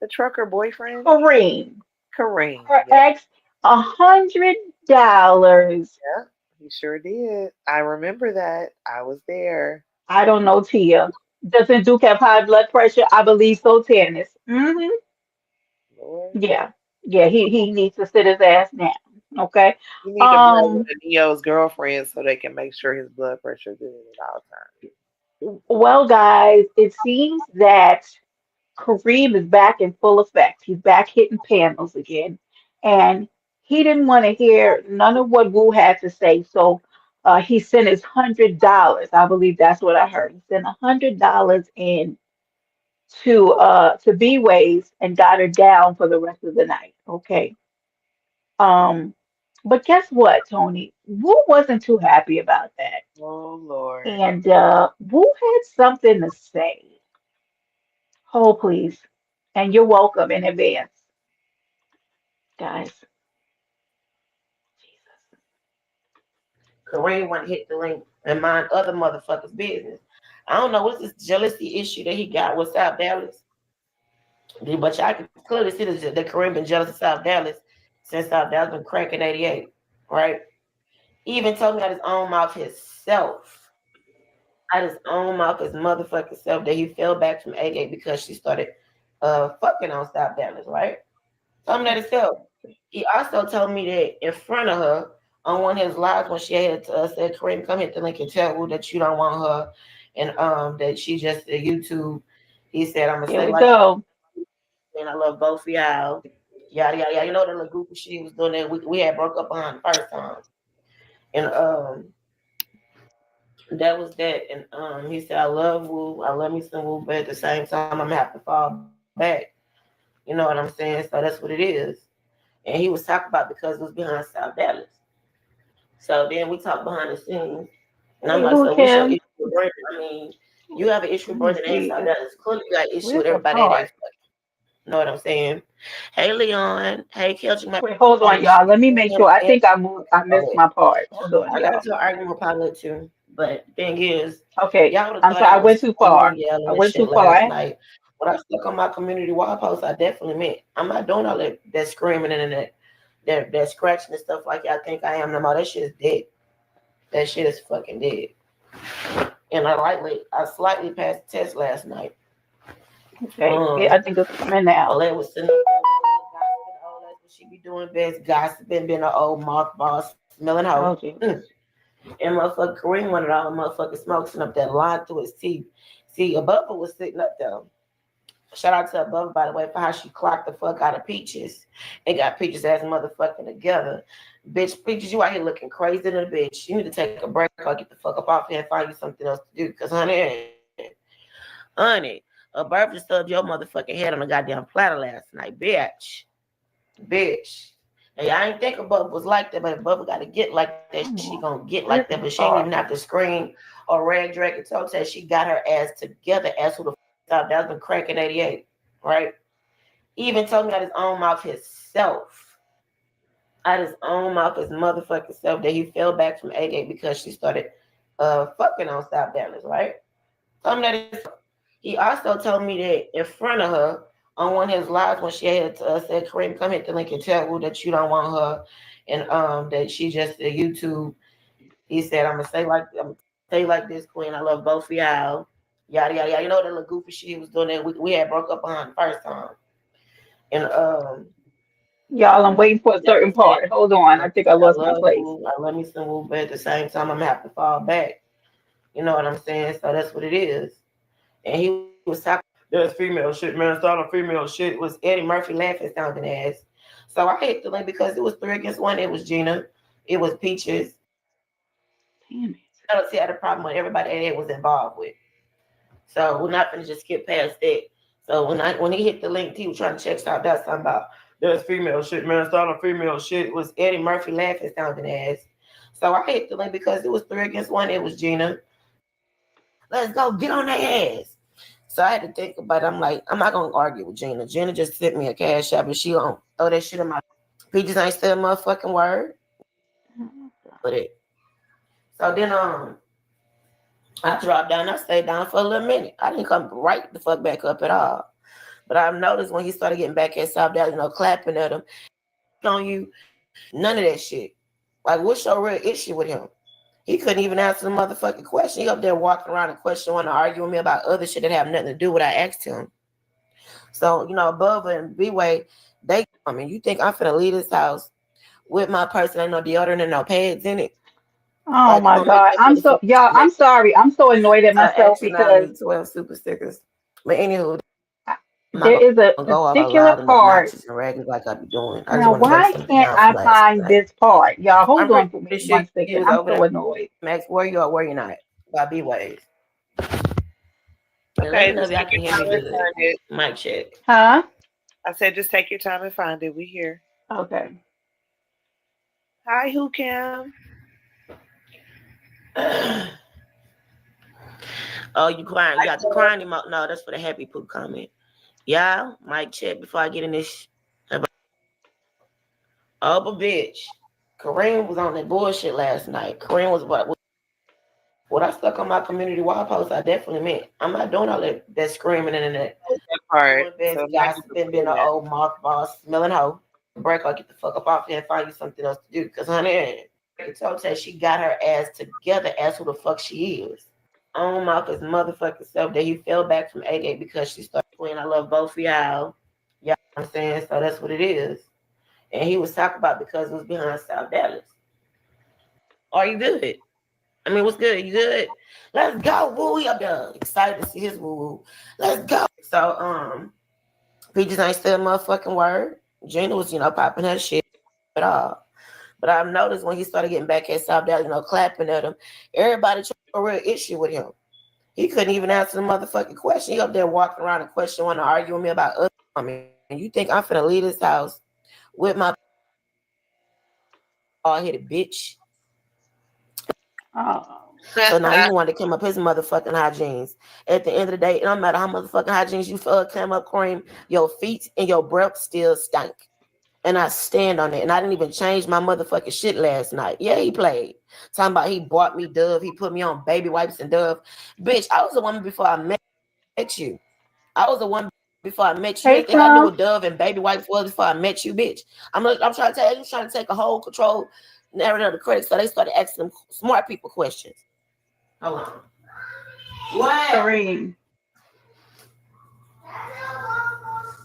S2: The trucker boyfriend?
S1: Kareem,
S2: Kareem.
S1: her
S2: Yep.
S1: ex, $100.
S2: Yep. He sure did. I remember that. I was there.
S1: I don't know, Tia. Doesn't Duke have high blood pressure? I believe so, Tannis.
S2: Lord.
S1: Yeah, yeah, he needs to sit his ass down. Okay.
S2: You need to bring one
S1: Um,
S2: of Neo's girlfriends so they can make sure his blood pressure is good at all times.
S1: well, guys, it seems that Kareem is back in full effect. He's back hitting panels again, and he didn't want to hear none of what Wu had to say. So he sent his $100. I believe that's what I heard. He sent $100 in to B Ways and got her down for the rest of the night. Okay. Um, but guess what, Tony? Wu wasn't too happy about that.
S2: Oh Lord.
S1: And Wu had something to say. Hold, please. And you're welcome in advance, guys.
S11: Kareem want to hit the link and mind other motherfuckers' business. I don't know what's this jealousy issue that he got with South Dallas. But y'all can clearly see that Kareem been jealous of South Dallas since South Dallas been cracking 88, right? He even told me out his own mouth himself, out his own mouth, his motherfucking self, that he fell back from 88 because she started fucking on South Dallas, right? Told me that himself. He also told me that in front of her on one of his lives when she had said, Kareem, come hit the link and tell her that you don't want her and that she just a YouTube. He said, I'm gonna
S1: Here
S11: say
S1: we
S11: like
S1: go.
S11: and I love both of y'all. Yada yada yada. You know that little goofy shit he was doing that we had broke up on the first time. And that was that. And he said, I love Woo, I love me some Woo, but at the same time I'm gonna have to fall back. You know what I'm saying? So that's what it is. And he was talking about because it was behind South Dallas. So then we talked behind the scenes. And I'm
S1: Hey,
S11: like,
S1: who,
S11: so what's your
S1: Kim?
S11: issue with Brandon? I mean, you have an issue with
S1: Let me
S11: Brandon and
S1: see.
S11: South Dallas. Clearly you got an issue with
S1: Where's the
S11: everybody that
S1: part?
S11: ain't fucking. You know what I'm saying? Hey Leon. Hey Kelch, my
S1: Wait, hold on, y'all. Let me make sure. I think I moved. I missed my part. Hold on,
S11: I got
S1: y'all.
S11: into an argument with Pilot too. But the thing is,
S1: Okay,
S11: y'all would have
S1: I'm
S11: thought
S1: sorry. I
S11: I was
S1: went too
S11: screaming
S1: far.
S11: and
S1: I
S11: yelling and
S1: went too
S11: shit last
S1: far.
S11: night. When I stuck on my community wall post, I definitely meant I'm not doing all that screaming and that scratching and stuff like y'all think I am no more. That shit is dead. That shit is fucking dead. And I slightly passed the test last night.
S1: Okay, yeah, I think it's coming now.
S11: All that was sitting up there be doing best, gossiping, being an old mothball, smelling
S1: Oh,
S11: hoe.
S1: Jesus.
S11: And motherfucker Kareem wanted all the motherfucking smoke sitting up there lying through his teeth. See, Abubba was sitting up there. Shout out to Abubba, by the way, for how she clocked the fuck out of Peaches and got Peaches ass motherfucking together. Bitch, Peaches, you out here looking crazy than a bitch. You need to take a break or get the fuck up off here and find you something else to do. Because, honey, a bird just stubbed your motherfucking head on a goddamn platter last night, bitch. Bitch. Hey, I ain't think Abubba was like that, but Abubba got to get like that. She gonna get like that, but she ain't even have to scream or rag drag and toe tag. She got her ass together as who the fuck that was been cracking 88, right? He even told me out his own mouth himself, out his own mouth, his motherfucking self, that he fell back from 88 because she started fucking on South Dallas, right? Told me that. He also told me that in front of her on one of his lives when she had said, Kareem, come hit the link and tell Wu that you don't want her and that she just a YouTube. He said, I'm gonna say like this, Queen. I love both of y'all. Yada yada yada. You know that little goofy shit he was doing that we had broke up on the first time. And
S1: Y'all, I'm waiting for a certain part. Hold on. I think I
S11: I
S1: lost my
S11: love
S1: place.
S11: Wu. I love me some Wu, but at the same time I'm gonna have to fall back. You know what I'm saying? So that's what it is. And he was talking, there's female shit, man. Starting female shit was Eddie Murphy laughing sounding ass. So I hit the link because it was 3 against 1. It was Gina. It was Peaches.
S1: Damn it.
S11: I don't see how the problem with everybody that was involved with. So we're not gonna just skip past that. So when he hit the link, he was trying to check out that something about there's female shit, man. Starting female shit was Eddie Murphy laughing sounding ass. So I hit the link because it was 3 against 1. It was Gina. Let's go get on their ass. So I had to think about it. I'm like, I'm not gonna argue with Gina. Gina just sent me a cash app and she gonna throw that shit in my Peaches ain't still a motherfucking word. But it. So then I dropped down. I stayed down for a little minute. I didn't come right the fuck back up at all. But I've noticed when he started getting back at South Dallas, clapping at him, on you, none of that shit. Like, what's your real issue with him? He couldn't even answer the motherfucking question. He up there walking around and questioning, arguing with me about other shit that have nothing to do with what I asked him. So, Bubba and B-Way, you think I'm finna leave this house with my person, ain't no deodorant and no pads in it?
S1: Oh
S11: Like, I'm
S1: my
S11: gonna make
S1: God.
S11: that
S1: I'm so,
S11: motherfucker
S1: y'all, I'm sorry. I'm so annoyed at myself
S11: action out
S1: because
S11: me 12 super stickers. But anywho, I'm not
S1: there is a
S11: gonna go all
S1: particular
S11: loud and
S1: part.
S11: obnoxious and raggedy like I be doing. I just
S1: Now,
S11: want to break
S1: why
S11: something
S1: can't
S11: down from
S1: I
S11: last
S1: find
S11: night.
S1: this part? Y'all, hold
S11: I'm pretty
S1: on for me
S11: sure
S1: one
S11: you
S1: second.
S11: was
S1: I'm
S11: over
S1: so
S11: there.
S1: annoyed.
S11: Max, where you are, where you not? By B-Ways. And let
S2: Okay,
S11: me know
S2: just
S11: if y'all
S2: take
S11: can
S2: your
S11: hear me
S2: time and
S11: good.
S2: find it.
S11: Mic check.
S1: Huh?
S2: I said just take your time and find it. We here.
S1: Okay.
S2: Hi, who Cam?
S11: Oh, you crying? You got the crying emoji? No, that's for the happy poop comment. Y'all, mic check before I get in this. Oh, but bitch, Kareem was on that bullshit last night. Kareem was what I stuck on my community wall post. I definitely meant I'm not doing all that screaming and that.
S2: That part.
S11: Doing best,
S2: So thank you for
S11: gossiping, being
S2: putting
S11: an
S2: that.
S11: old mothball, smelling hoe. Break or get the fuck up off here and find you something else to do. Because toe tag, she got her ass together as who the fuck she is. On mouth his motherfucking self that he fell back from 88 because she started playing. I love both of y'all. You know what I'm saying? So that's what it is. And he was talking about because it was behind South Dallas. Are you good? I mean, what's good? You good? Let's go, woo. He up there excited to see his woo. Let's go. So, Peaches ain't still a motherfucking word. Gina was, popping her shit at all. But I've noticed when he started getting back at South Dallas, clapping at him, everybody took a real issue with him. He couldn't even answer the motherfucking question. He up there walking around and questioning, want to argue with me about other women. And you think I'm finna leave this house with my hard-headed bitch?
S1: Oh.
S11: So now he wanted to come up his motherfucking hygienes. At the end of the day, it don't matter how motherfucking hygienes you came up, Cream, your feet and your breath still stank. And I stand on it. And I didn't even change my motherfucking shit last night. Yeah, he played. Talking about he bought me Dove. He put me on baby wipes and Dove. Bitch, I was a woman before I met you. I was a woman before I met you. You
S1: Hey,
S11: didn't think I knew
S1: Trump.
S11: what Dove and baby wipes was before I met you, bitch. I'm trying to tell you, trying to take a whole control narrative of the critics. So they started asking them smart people questions. Hold on. What?
S1: Kareem.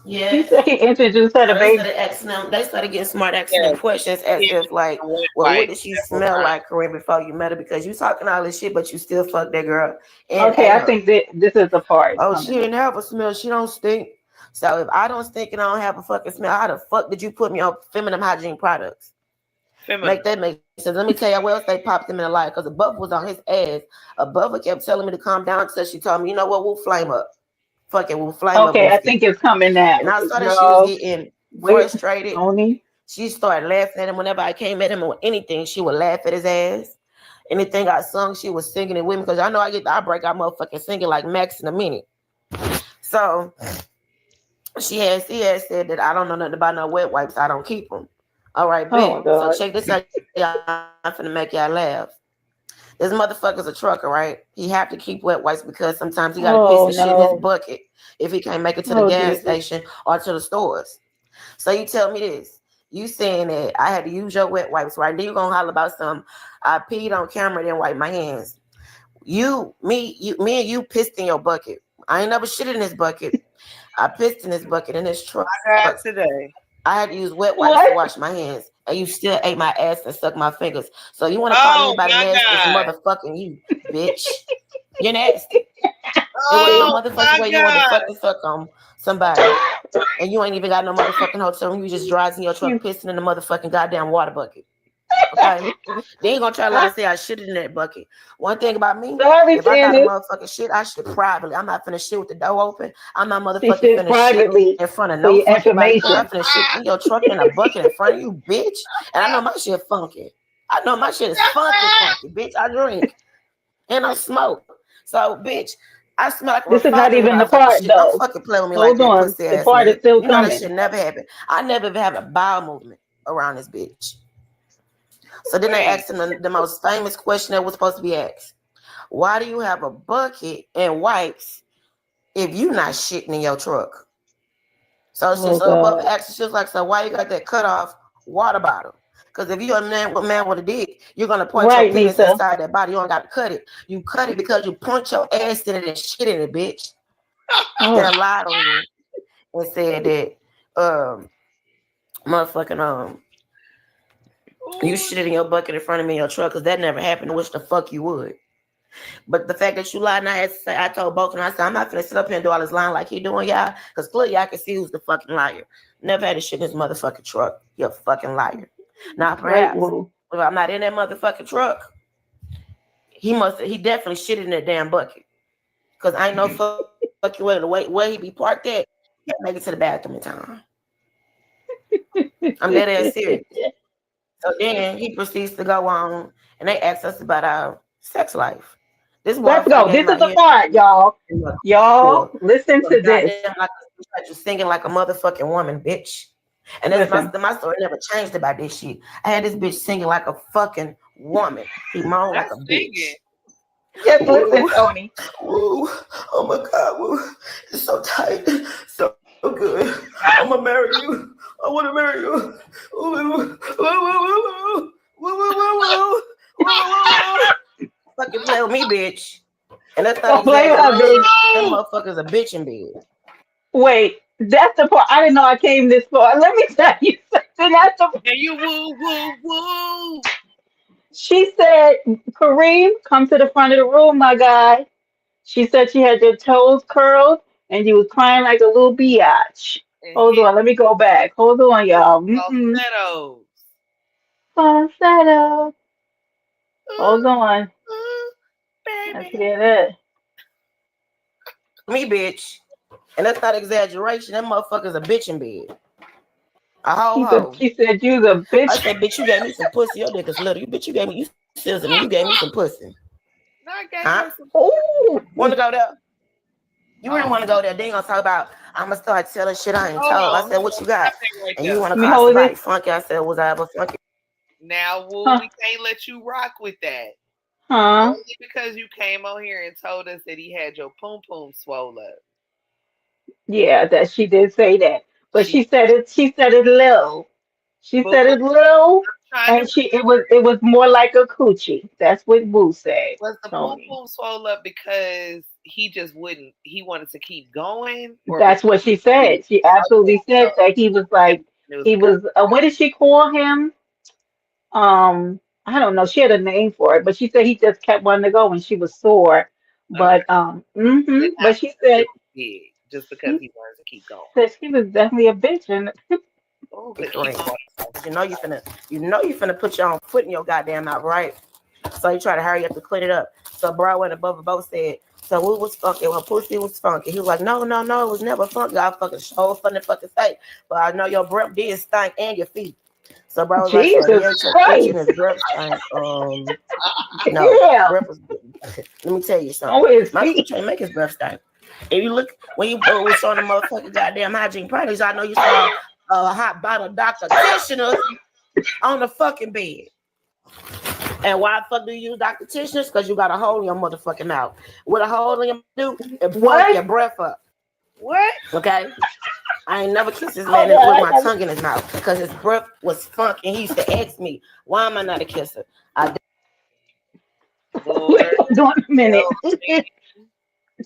S1: He
S11: Yes.
S1: said he introduced her
S11: So
S1: to
S11: they
S1: baby.
S11: started asking them. They started getting smart, asking
S2: Yeah,
S11: them questions as
S2: he
S11: if
S2: introduced
S11: like,
S2: the wet
S11: well, what
S2: wipe
S11: did she
S2: several
S11: smell
S2: times.
S11: like, Corinne, before you met her? Because you talking all this shit, but you still fucked that girl and
S1: Okay,
S11: ate
S1: I
S11: her.
S1: think that this is the part it's
S11: Oh, she
S1: coming in.
S11: didn't have a smell. She don't stink. So if I don't stink and I don't have a fucking smell, how the fuck did you put me on feminine hygiene products?
S2: Feminine.
S11: Make that make sense. Let me tell you what else they popped him in the light because the buffer was on his ass. A buffer kept telling me to calm down until she told me, you know what, we'll flame up. Fuck it, we'll flame up,
S1: Okay, I
S11: Booski.
S1: think it's coming now.
S11: And I
S1: Cause
S11: saw that she was
S1: y'all,
S11: getting
S1: wait,
S11: frustrated.
S1: Tony.
S11: She started laughing at him whenever I came at him with anything. She would laugh at his ass. Anything I sung, she was singing it with me because I know I break out motherfucking singing like Max in a minute. So she had said that I don't know nothing about no wet wipes. I don't keep them. All right,
S1: Oh
S11: bet.
S1: my
S11: So
S1: God.
S11: check this out, y'all. I'm finna make y'all laugh. This motherfucker's a trucker, right? He have to keep wet wipes because sometimes he got to piss and
S1: Oh
S11: shit in his
S1: no.
S11: bucket if he can't make it to the
S1: Oh
S11: gas
S1: Jesus.
S11: station or to the stores. So you tell me this. You saying that I had to use your wet wipes, right? Then you gonna holler about some I peed on camera, then wipe my hands. Me and you pissed in your bucket. I ain't never shitted in this bucket. I pissed in this bucket in this truck.
S2: I got today.
S11: I had to use wet wipes to
S1: What?
S11: wash my hands, and you still ate my ass and sucked my fingers. So you want to call
S2: Oh
S11: anybody
S2: my
S11: nasty? It's
S2: god.
S11: motherfucking you, bitch. You're nasty. It wasn't no
S2: Oh
S11: motherfucking
S2: my
S11: way you want to
S2: god.
S11: fucking suck on somebody. And you ain't even got no motherfucking hotel room. You just drives in your truck
S1: You
S11: pissing in the motherfucking goddamn water bucket. Okay? They ain't gonna try to lie and say I shitted in that bucket. One thing about me,
S1: sorry,
S11: if I got a
S1: Candace.
S11: motherfucking shit, I shit privately. I'm not finna shit with the door open. I'm not
S1: She
S11: motherfucking
S1: said
S11: finna shit
S1: privately
S11: in front of
S1: for
S11: no
S1: your
S11: fucking body. I'm
S1: information.
S11: finna shit in your truck in a bucket in front of you, bitch. And I know my shit funky. I know my shit is funky, bitch. I drink and I smoke. So, bitch, I smell like a
S1: This is not
S11: refinery when
S1: even
S11: I
S1: the
S11: fucking
S1: part
S11: shit. Don't
S1: though.
S11: fucking play with me like
S1: Hold
S11: that,
S1: on.
S11: pussy
S1: The
S11: ass
S1: part is
S11: nigga.
S1: still
S11: You know that
S1: coming.
S11: shit never happened. I never even have a bowel movement around this bitch. So then they
S2: Wait.
S11: asked him the most famous question that was supposed to be asked. Why do you have a bucket and wipes if you not shitting in your truck?
S1: Oh
S11: So Bubba
S1: God.
S11: asked, she was like, so why you got that cut off water bottle? Because if you're a man with a dick, you're gonna point your
S1: Right,
S11: penis
S1: Nisa.
S11: inside that body. You don't got to cut it. You cut it because you point your ass in it and shit in it, bitch.
S1: Oh.
S11: Then lied on you and said that motherfucking you
S2: Oh,
S11: shit in your bucket in front of me in your truck because that never happened. I wish the fuck you would. But the fact that you lied, and I had to say, I told both of them, I said, I'm not gonna sit up here and do all this lying like he doing, y'all, because clearly I can see who's the fucking liar. Never had this shit in his motherfucking truck. You're a fucking liar. Now,
S1: Right,
S11: perhaps
S1: Woo.
S11: if I'm not in that motherfucking truck, he definitely shit in that damn bucket. Because I ain't no fucking way the way where he be parked at, can't make it to the bathroom in time. I'm dead ass serious. So then he proceeds to go on and they asked us about our sex life. This
S1: Let's
S11: boyfriend
S1: go.
S11: came
S1: This is
S11: out
S1: the
S11: here
S1: part, y'all. Y'all,
S11: for
S1: listen to this.
S11: goddamn like you singing like a motherfucking woman, bitch. And that's
S1: Listen.
S11: my story never changed about this shit. I had this bitch singing like a fucking woman. He moaned
S2: not
S11: like a bitch.
S2: singing.
S1: Just listen,
S11: Woo,
S1: Tony.
S11: woo, oh my god, woo. It's so tight, so good. I'ma marry you. I wanna marry you. Woo, woo, woo, woo, woo, woo, woo, woo, woo, woo, woo, woo. Fucking play with me, bitch. And that's not
S1: Don't blame her, bitch.
S11: exaggeration. That motherfucker's a bitch in bed.
S1: Wait, that's the part. I didn't know I came this far. Let me tell you something. That's the.
S2: And you woo woo woo.
S1: She said, Kareem, come to the front of the room, my guy. She said she had your toes curled and you was crying like a little biatch.
S2: And
S1: Hold
S2: hit
S1: on, let me go back. Hold on, y'all.
S2: falsettos.
S1: Falsetto.
S2: Ooh,
S1: Hold on.
S2: ooh,
S1: Let's
S2: baby.
S1: hear that.
S11: Me, bitch. And that's not exaggeration. That motherfucker's a bitch in bed. A ho ho.
S1: She said you was a
S11: I
S1: bitch.
S11: said, bitch, you gave me some pussy. Your dick is little. You bitch, you scissor me. You gave me some pussy.
S2: I gave
S11: Huh?
S2: her some.
S1: Ooh.
S11: Wanna go there? You really
S2: Oh,
S11: wanna go there? They ain't gonna talk about I'ma start telling shit I ain't told. I
S2: hold
S11: said,
S2: on.
S11: what you got?
S2: Stop that right
S11: And you
S2: there.
S11: wanna
S1: Let me
S11: call
S1: hold
S11: somebody
S1: it.
S11: funky. I said, was I ever funky?
S2: Now, Woo,
S1: Huh?
S2: we can't let you rock with that.
S1: Huh?
S2: Only because you came on here and told us that he had your poom poom swole up.
S1: Yeah, that she did say that. But
S2: She
S1: she said it low. She
S2: But
S1: said
S2: what
S1: it little,
S2: I'm trying
S1: and
S2: to
S1: it was more like a coochie. That's what Boo said,
S2: was the poo
S1: Tony.
S2: poo swole up because he just wouldn't. He wanted to keep going, or because
S1: That's what she
S2: he,
S1: said. She
S2: okay,
S1: absolutely
S2: so
S1: said that he was
S2: it
S1: like
S2: was
S1: he
S2: a good.
S1: was. What did she call him? I don't know. She had a name for it, but she said he just kept wanting to go, and she was sore.
S2: Okay,
S1: But
S2: didn't have
S1: she
S2: to be
S1: said
S2: really big just because
S1: she
S2: he wanted to keep going.
S1: said she was definitely a bitch, and
S2: Oh, but keep
S11: Explain.
S2: going.
S11: You know you finna put your own foot in your goddamn mouth, right? So you try to hurry up to clean it up. So bro went above and both said, so what was funky? Well, pussy was funky. He was like, no, no, no, it was never funky. I fucking show funny fucking say. But I know your breath did stink and your feet. So bro was like, so he
S1: Jesus
S11: ate your coochie and
S1: Christ,
S11: his breath stank. No,
S1: yeah,
S11: breath was let me tell you something.
S1: on his
S11: My
S1: feet.
S11: coochie ain't make his breath stink. If you look when you was showing the motherfucking goddamn hygiene products, I know you saw a hot bottle of Dr. Tishner on the fucking bed. And why the fuck do you use Dr. Tishner's? Because you got a hole in your motherfucking mouth. With a hole in your mouth, it funk
S1: What?
S11: your breath up.
S2: What?
S11: Okay? I ain't never kissed this man
S1: Hold on,
S11: with
S1: I
S11: my
S1: gotta
S11: tongue in his mouth because his breath was funky. And he used to ask me, why am I not a kisser? I
S2: Lord
S1: wait. Hold on a minute,
S2: help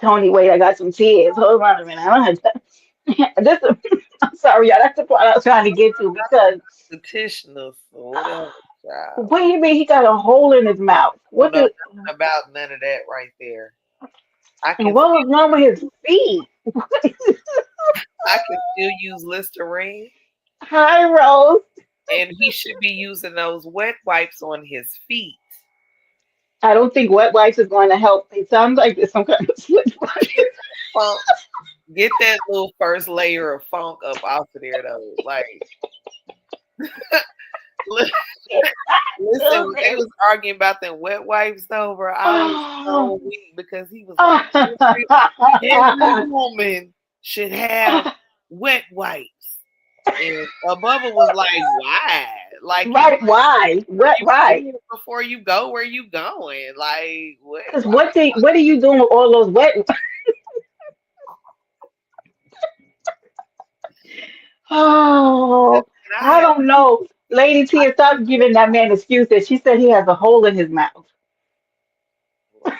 S1: Tony. Wait, I got some tears. Hold on a minute. I don't have to. This. I'm sorry, y'all. That's the part I was trying to get to because
S2: the petitioners or whatever, child.
S1: what do you mean he got a hole in his mouth?
S2: I don't
S1: What
S2: know
S1: the?
S2: nothing about none of that right there. I
S1: And
S2: can
S1: what was wrong with his feet?
S2: I can still use Listerine,
S1: Hi, Rose.
S2: and he should be using those wet wipes on his feet.
S1: I don't think wet wipes is going to help. It sounds like there's some kind of slip.
S2: Get that funk, get that little first layer of funk up off of there though. Like li- listen, when they was arguing about them wet wipes though, bro, I was
S1: Oh.
S2: so weak because he was like, every woman should have wet wipes. And Bubba was like, why? Like
S1: Right? Why? What?
S2: you
S1: Why?
S2: clean it before you go where you going. Like what?
S1: Because
S2: Why?
S1: what are you doing with all those wet? Oh,
S2: And I
S1: I
S2: had
S1: don't know. Lady Tia, stop giving that man excuses. She said he has a hole in his mouth. Look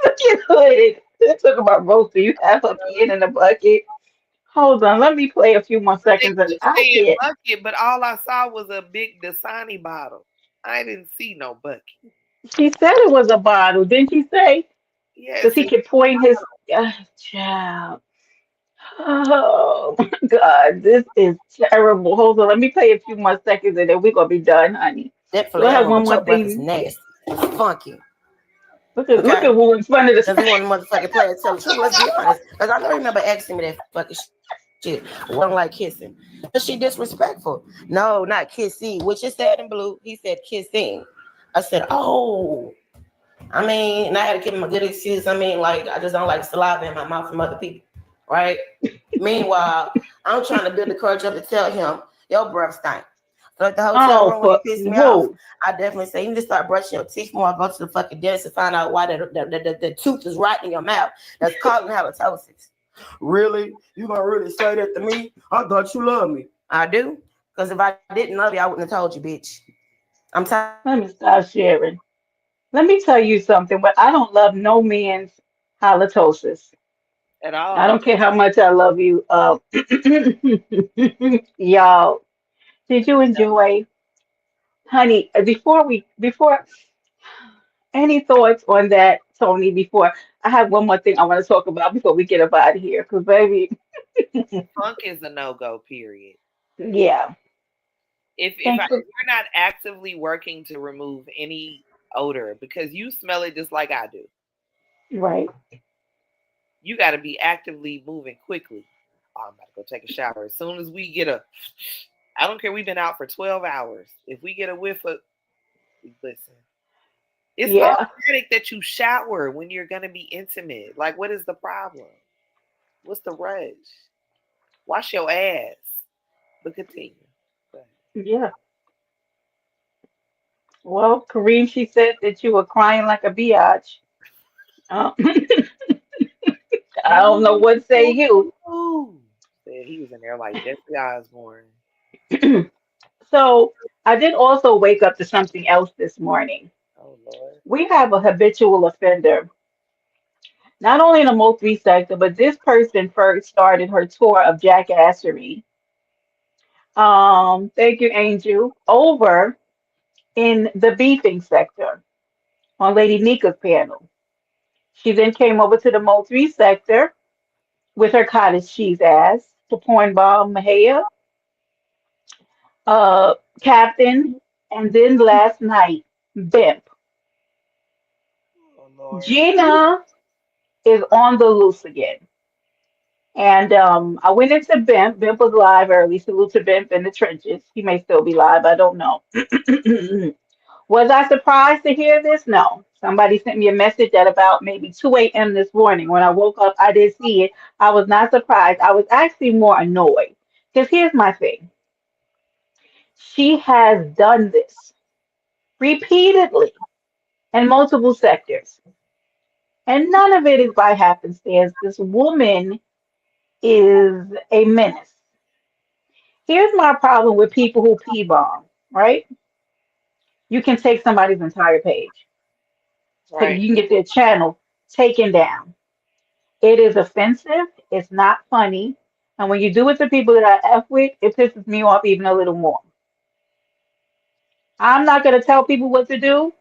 S1: at it. Let's talk about roasting. You have her peeing in the bucket. Hold on, let me play a few more
S2: but they
S1: seconds and
S2: keep
S1: I
S2: saying
S1: can't.
S2: bucket, but all I saw was a big Dasani bottle. I didn't see no bucket.
S1: She said it was a bottle, didn't she say? Because
S2: Yes,
S1: he
S2: it,
S1: could point his child. Oh my God, this is terrible. Hold on, let me play a few more seconds and then we're gonna be done, honey. Do
S11: definitely
S1: I
S11: have
S1: have
S11: one,
S1: one
S11: but
S1: more
S11: your breath is
S1: thing?
S11: nasty. It's funky.
S1: Look
S11: Okay?
S1: at who in front of
S11: Because
S1: the
S11: he want to motherfucking play and tell the truth. Let's be honest. Because I don't remember asking me that fucking shit. Wasn't like kissing. Is she disrespectful? No, not kissing. Which is said in blue. He said kissing. I said, oh. I mean, and I had to give him a good excuse. I mean, like, I just don't like saliva in my mouth from other people. Right? Meanwhile, I'm trying to build the courage up to tell him, your breath stink. So at the hotel
S1: Oh,
S11: room when he
S1: for
S11: pissed me off,
S1: whoa.
S11: I definitely say you need to start brushing your teeth more. Go to the fucking dentist to find out why the tooth is right in your mouth. That's causing halitosis. Really? You gonna really say that to me? I thought you loved me. I do. Because if I didn't love you, I wouldn't have told you, bitch. I'm tired.
S1: Let me stop sharing. Let me tell you something, but I don't love no man's halitosis.
S2: at
S1: I
S2: all.
S1: don't care how much I love you. Y'all, did you enjoy, honey? Before any thoughts on that, Tony? Before I have one more thing I want to talk about before we get up out of here, because baby,
S2: Funk is a no go. Period.
S1: yeah.
S2: If
S1: Thanks for
S2: you're not actively working to remove any odor because you smell it just like I do,
S1: right.
S2: you got to be actively moving quickly. Oh, I'm about to go take a shower. As soon as we get a, I don't care. We've been out for 12 hours. If we get a whiff of, listen, it's
S1: Yeah.
S2: automatic that you shower when you're gonna be intimate. Like, what is the problem? What's the rush? Wash your ass. But continue.
S1: Yeah. Well, Kareem, she said that you were crying like a biatch. I don't know what say you.
S2: Ooh. Said he was in there like Jeffrey Osborne.
S1: So I did also wake up to something else this morning.
S2: Oh Lord.
S1: We have a habitual offender, not only in the multi sector, but this person first started her tour of jackassery. Thank you, Angel, over in the beefing sector on Lady Nika's panel. She then came over to the multi sector with her cottage cheese ass to porn bomb Mahia, uh, Captain, and then last night, Bimp.
S2: Oh Lord.
S1: Gina is on the loose again. And I went into Bimp. Bimp was live early. Salute to Bimp in the trenches. He may still be live. I don't know. Was I surprised to hear this? No. Somebody sent me a message at about maybe 2 a.m. this morning. When I woke up, I did see it. I was not surprised. I was actually more annoyed. Because here's my thing. She has done this repeatedly in multiple sectors. And none of it is by happenstance. This woman is a menace. Here's my problem with people who pee bomb, right? You can take somebody's entire page.
S2: Right.
S1: You can get their channel taken down. It is offensive. It's not funny. And when you do it to people that I F with, it pisses me off even a little more. I'm not going to tell people what to do,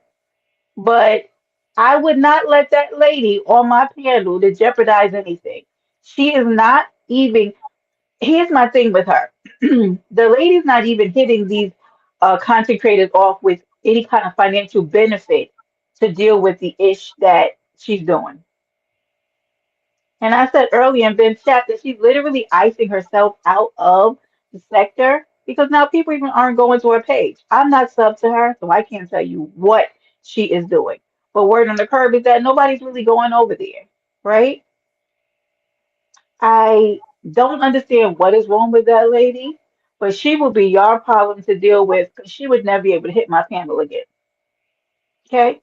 S1: but I would not let that lady on my panel to jeopardize anything. She is not even, here's my thing with her. The lady's not even hitting these content creators off with any kind of financial benefit to deal with the ish that she's doing. And I said earlier in Ben's chat that she's literally icing herself out of the sector because now people even aren't going to her page. I'm not sub to her, so I can't tell you what she is doing. But word on the curb is that nobody's really going over there, right? I don't understand what is wrong with that lady, but she will be your problem to deal with because she would never be able to hit my panel again. Okay?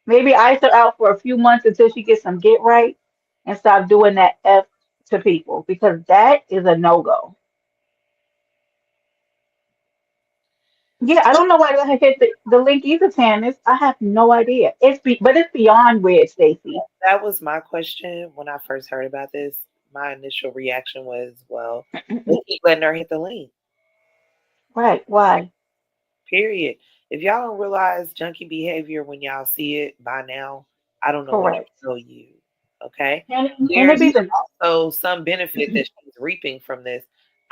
S1: Maybe ice her out for a few months until she gets some get right and stop doing that F to people because that is a no go. Yeah, I don't know why I hit the link either, Tannis. I have no idea. But it's beyond weird, Stacy.
S2: That was my question when I first heard about this. My initial reaction was, well, they keep letting her hit the link.
S1: Right, why?
S2: Period. If y'all don't realize junkie behavior when y'all see it by now, I don't know what to
S1: Correct.
S2: tell you. Okay?
S1: And it
S2: There's
S1: be the
S2: also some benefit that she's reaping from this.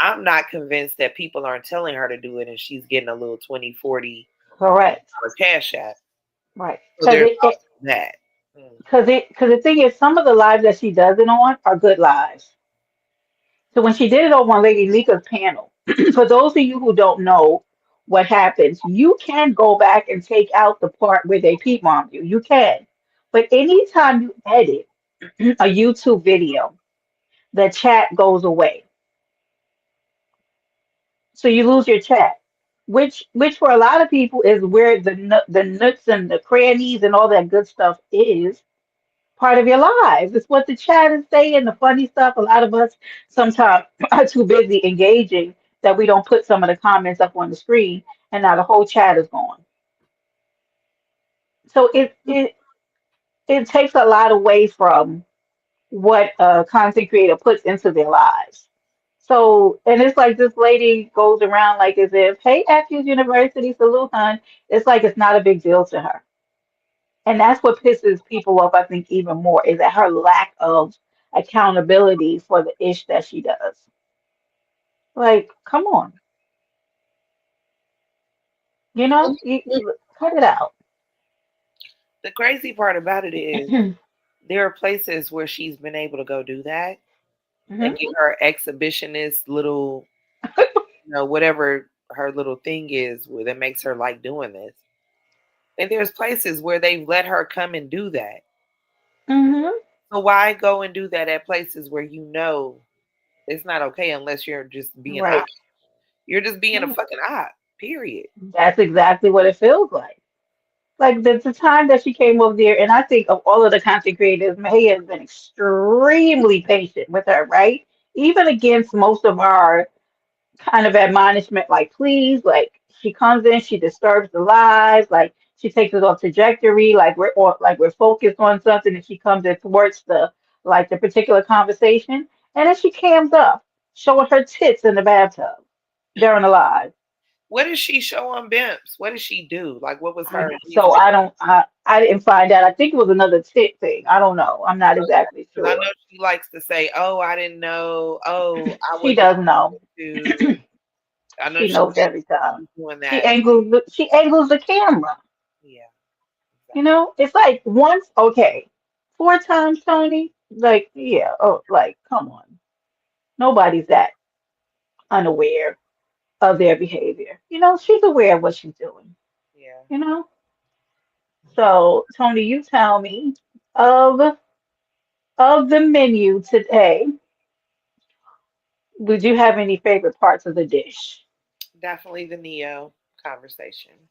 S2: I'm not convinced that people aren't telling her to do it and she's getting a little 20, 40
S1: correct.
S2: cash app.
S1: Right.
S2: So there's also that. Mm.
S1: Because the thing is, some of the lives that she does it on are good lives. So when she did it over on Lady Lika's panel, for those of you who don't know what happens, you can go back and take out the part where they peep on you. You can. But anytime you edit a YouTube video, the chat goes away. So you lose your chat, which for a lot of people is where the nuts and the crannies and all that good stuff is part of your lives. It's what the chat is saying, the funny stuff. A lot of us sometimes are too busy engaging that we don't put some of the comments up on the screen, and now the whole chat is gone. So it takes a lot away from what a content creator puts into their lives. So, and it's like this lady goes around like as if, hey, FU's University, salute, hun. It's like it's not a big deal to her. And that's what pisses people off, I think, even more, is that her lack of accountability for the ish that she does. Like, come on, cut it out.
S2: The crazy part about it is there are places where she's been able to go do that and
S1: Mhm.
S2: get her exhibitionist little, whatever her little thing is that makes her like doing this. And there's places where they've let her come and do that.
S1: Mhm.
S2: So why go and do that at places where it's not okay unless you're just being
S1: Right.
S2: op. You're just being a
S1: Yeah.
S2: fucking op. Period.
S1: That's exactly what it feels like. Like the time that she came over there, and I think of all of the content creators, Mahia has been extremely patient with her, right? Even against most of our kind of admonishment, like, please, like, she comes in, she disturbs the lives, like she takes us off trajectory, like we're focused on something, and she comes in towards the particular conversation, and then she cams up, showing her tits in the bathtub during the live.
S2: What did she show on Bimps? What did she do? Like, what was her
S1: So
S2: reasoning?
S1: I didn't find out. I think it was another tit thing. I don't know. I'm not exactly
S2: Because I
S1: sure.
S2: know she likes to say, "Oh, I didn't know. Oh, I
S1: She
S2: wasn't
S1: does know.
S2: to." I know
S1: She knows every time.
S2: she's doing
S1: She
S2: that.
S1: angles the camera.
S2: Yeah,
S1: You
S2: exactly.
S1: know, it's like once, okay, four times, Tony. Like, yeah, oh, like, come on. Nobody's that unaware of their behavior. You know, she's aware of what she's doing.
S2: Yeah.
S1: You know. So, Tony, you tell me of of the menu today. Would you have any favorite parts of the dish?
S2: Definitely the Neo conversation.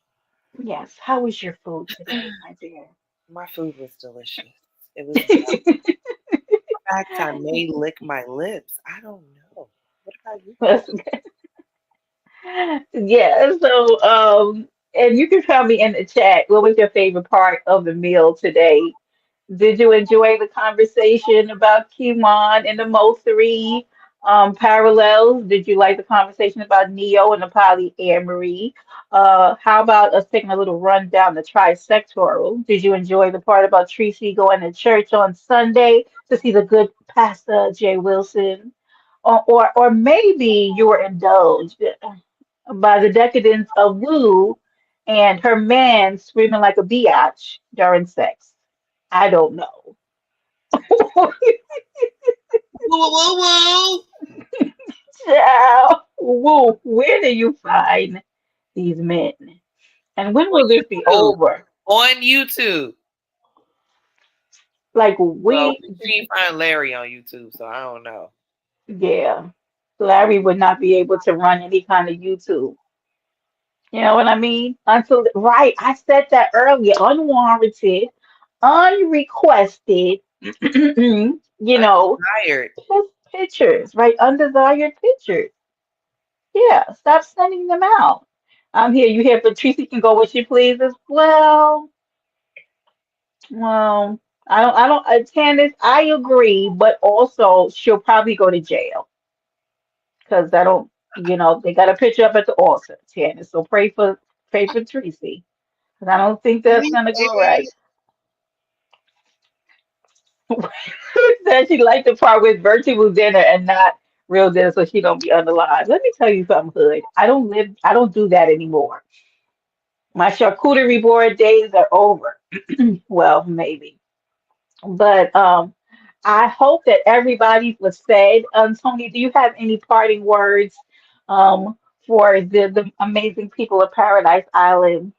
S1: Yes. How was your food today, my dear?
S2: My food was delicious. It was fact I may lick my lips. I don't know. What about you?
S1: Yeah, so and you can tell me in the chat what was your favorite part of the meal today. Did you enjoy the conversation about Kimon and the Mo3 parallels? Did you like the conversation about Neo and the polyamory? How about us taking a little run down the trisectoral? Did you enjoy the part about Tracy going to church on Sunday to see the good pastor Jay Wilson? Or maybe you were indulged by the decadence of Lou and her man screaming like a biatch during sex. I don't know.
S2: Woo, woo, woo.
S1: Child, woo, where do you find these men? And when
S2: On
S1: will this be
S2: YouTube.
S1: over?
S2: On YouTube.
S1: Like
S2: Well,
S1: we,
S2: we can't find Larry on YouTube, so I don't know.
S1: yeah, Larry would not be able to run any kind of YouTube. You know what I mean? Until, right, I said that earlier, unwarranted, unrequested, you know,
S2: Undesired.
S1: just pictures, right? Undesired pictures. Yeah, stop sending them out. I'm here. You here? Patricia can go what she pleases. Well, I don't, Candace, I agree, but also she'll probably go to jail because I don't, they got a picture up at the altar, Candace. So pray for Tracy because I don't think that's gonna go right. Said she liked the part with virtual dinner and not real dinner, so she don't be underlined. Let me tell you something, Hood. I don't do that anymore. My charcuterie board days are over. Well, maybe. But I hope that everybody was fed. Tony, do you have any parting words um, for the amazing people of Paradise Island?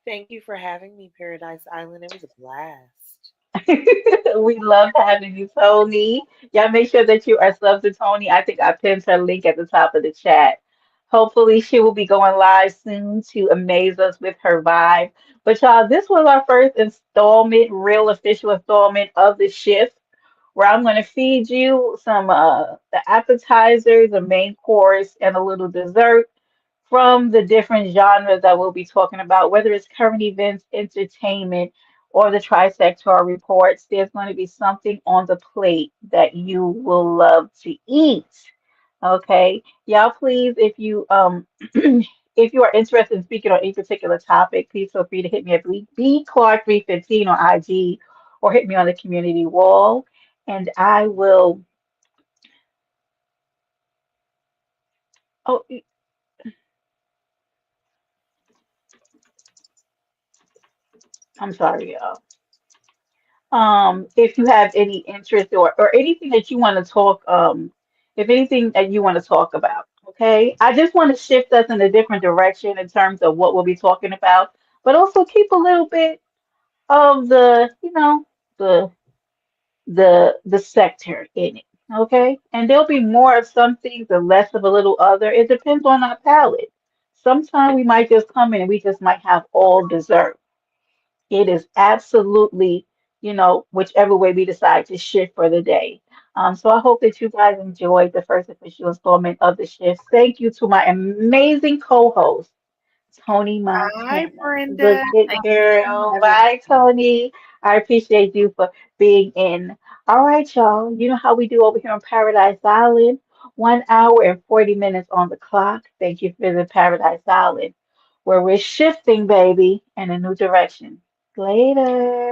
S2: Thank you for having me, Paradise Island. It was a blast.
S1: We love having you, Tony. Y'all make sure that you are subbed to Tony. I think I pinned her link at the top of the chat. Hopefully, she will be going live soon to amaze us with her vibe. But y'all, this was our first installment, real official installment of the shift, where I'm going to feed you some the appetizers, the main course, and a little dessert from the different genres that we'll be talking about, whether it's current events, entertainment, or the trisector reports. There's going to be something on the plate that you will love to eat. Okay, y'all, please, if you if you are interested in speaking on any particular topic, please feel free to hit me at B Clark 315 on IG or hit me on the community wall, and I will. Oh, I'm sorry, y'all. If you have any interest or anything that you want to talk, if anything that you want to talk about, okay? I just want to shift us in a different direction in terms of what we'll be talking about, but also keep a little bit of the the sector in it, okay? And there'll be more of some things and less of a little other. It depends on our palate. Sometimes we might just come in and we just might have all dessert. It is absolutely, whichever way we decide to shift for the day. So I hope that you guys enjoyed the first official installment of the shift. Thank you to my amazing co-host, Tony
S2: Hi,
S1: Montana. Look
S2: Brenda.
S1: at
S2: Thank you for
S1: girl.
S2: having
S1: Bye, Tony. I appreciate you for being in. All right, y'all. You know how we do over here on Paradise Island. 1 hour and 40 minutes on the clock. Thank you for visiting Paradise Island, where we're shifting, baby, in a new direction. Later.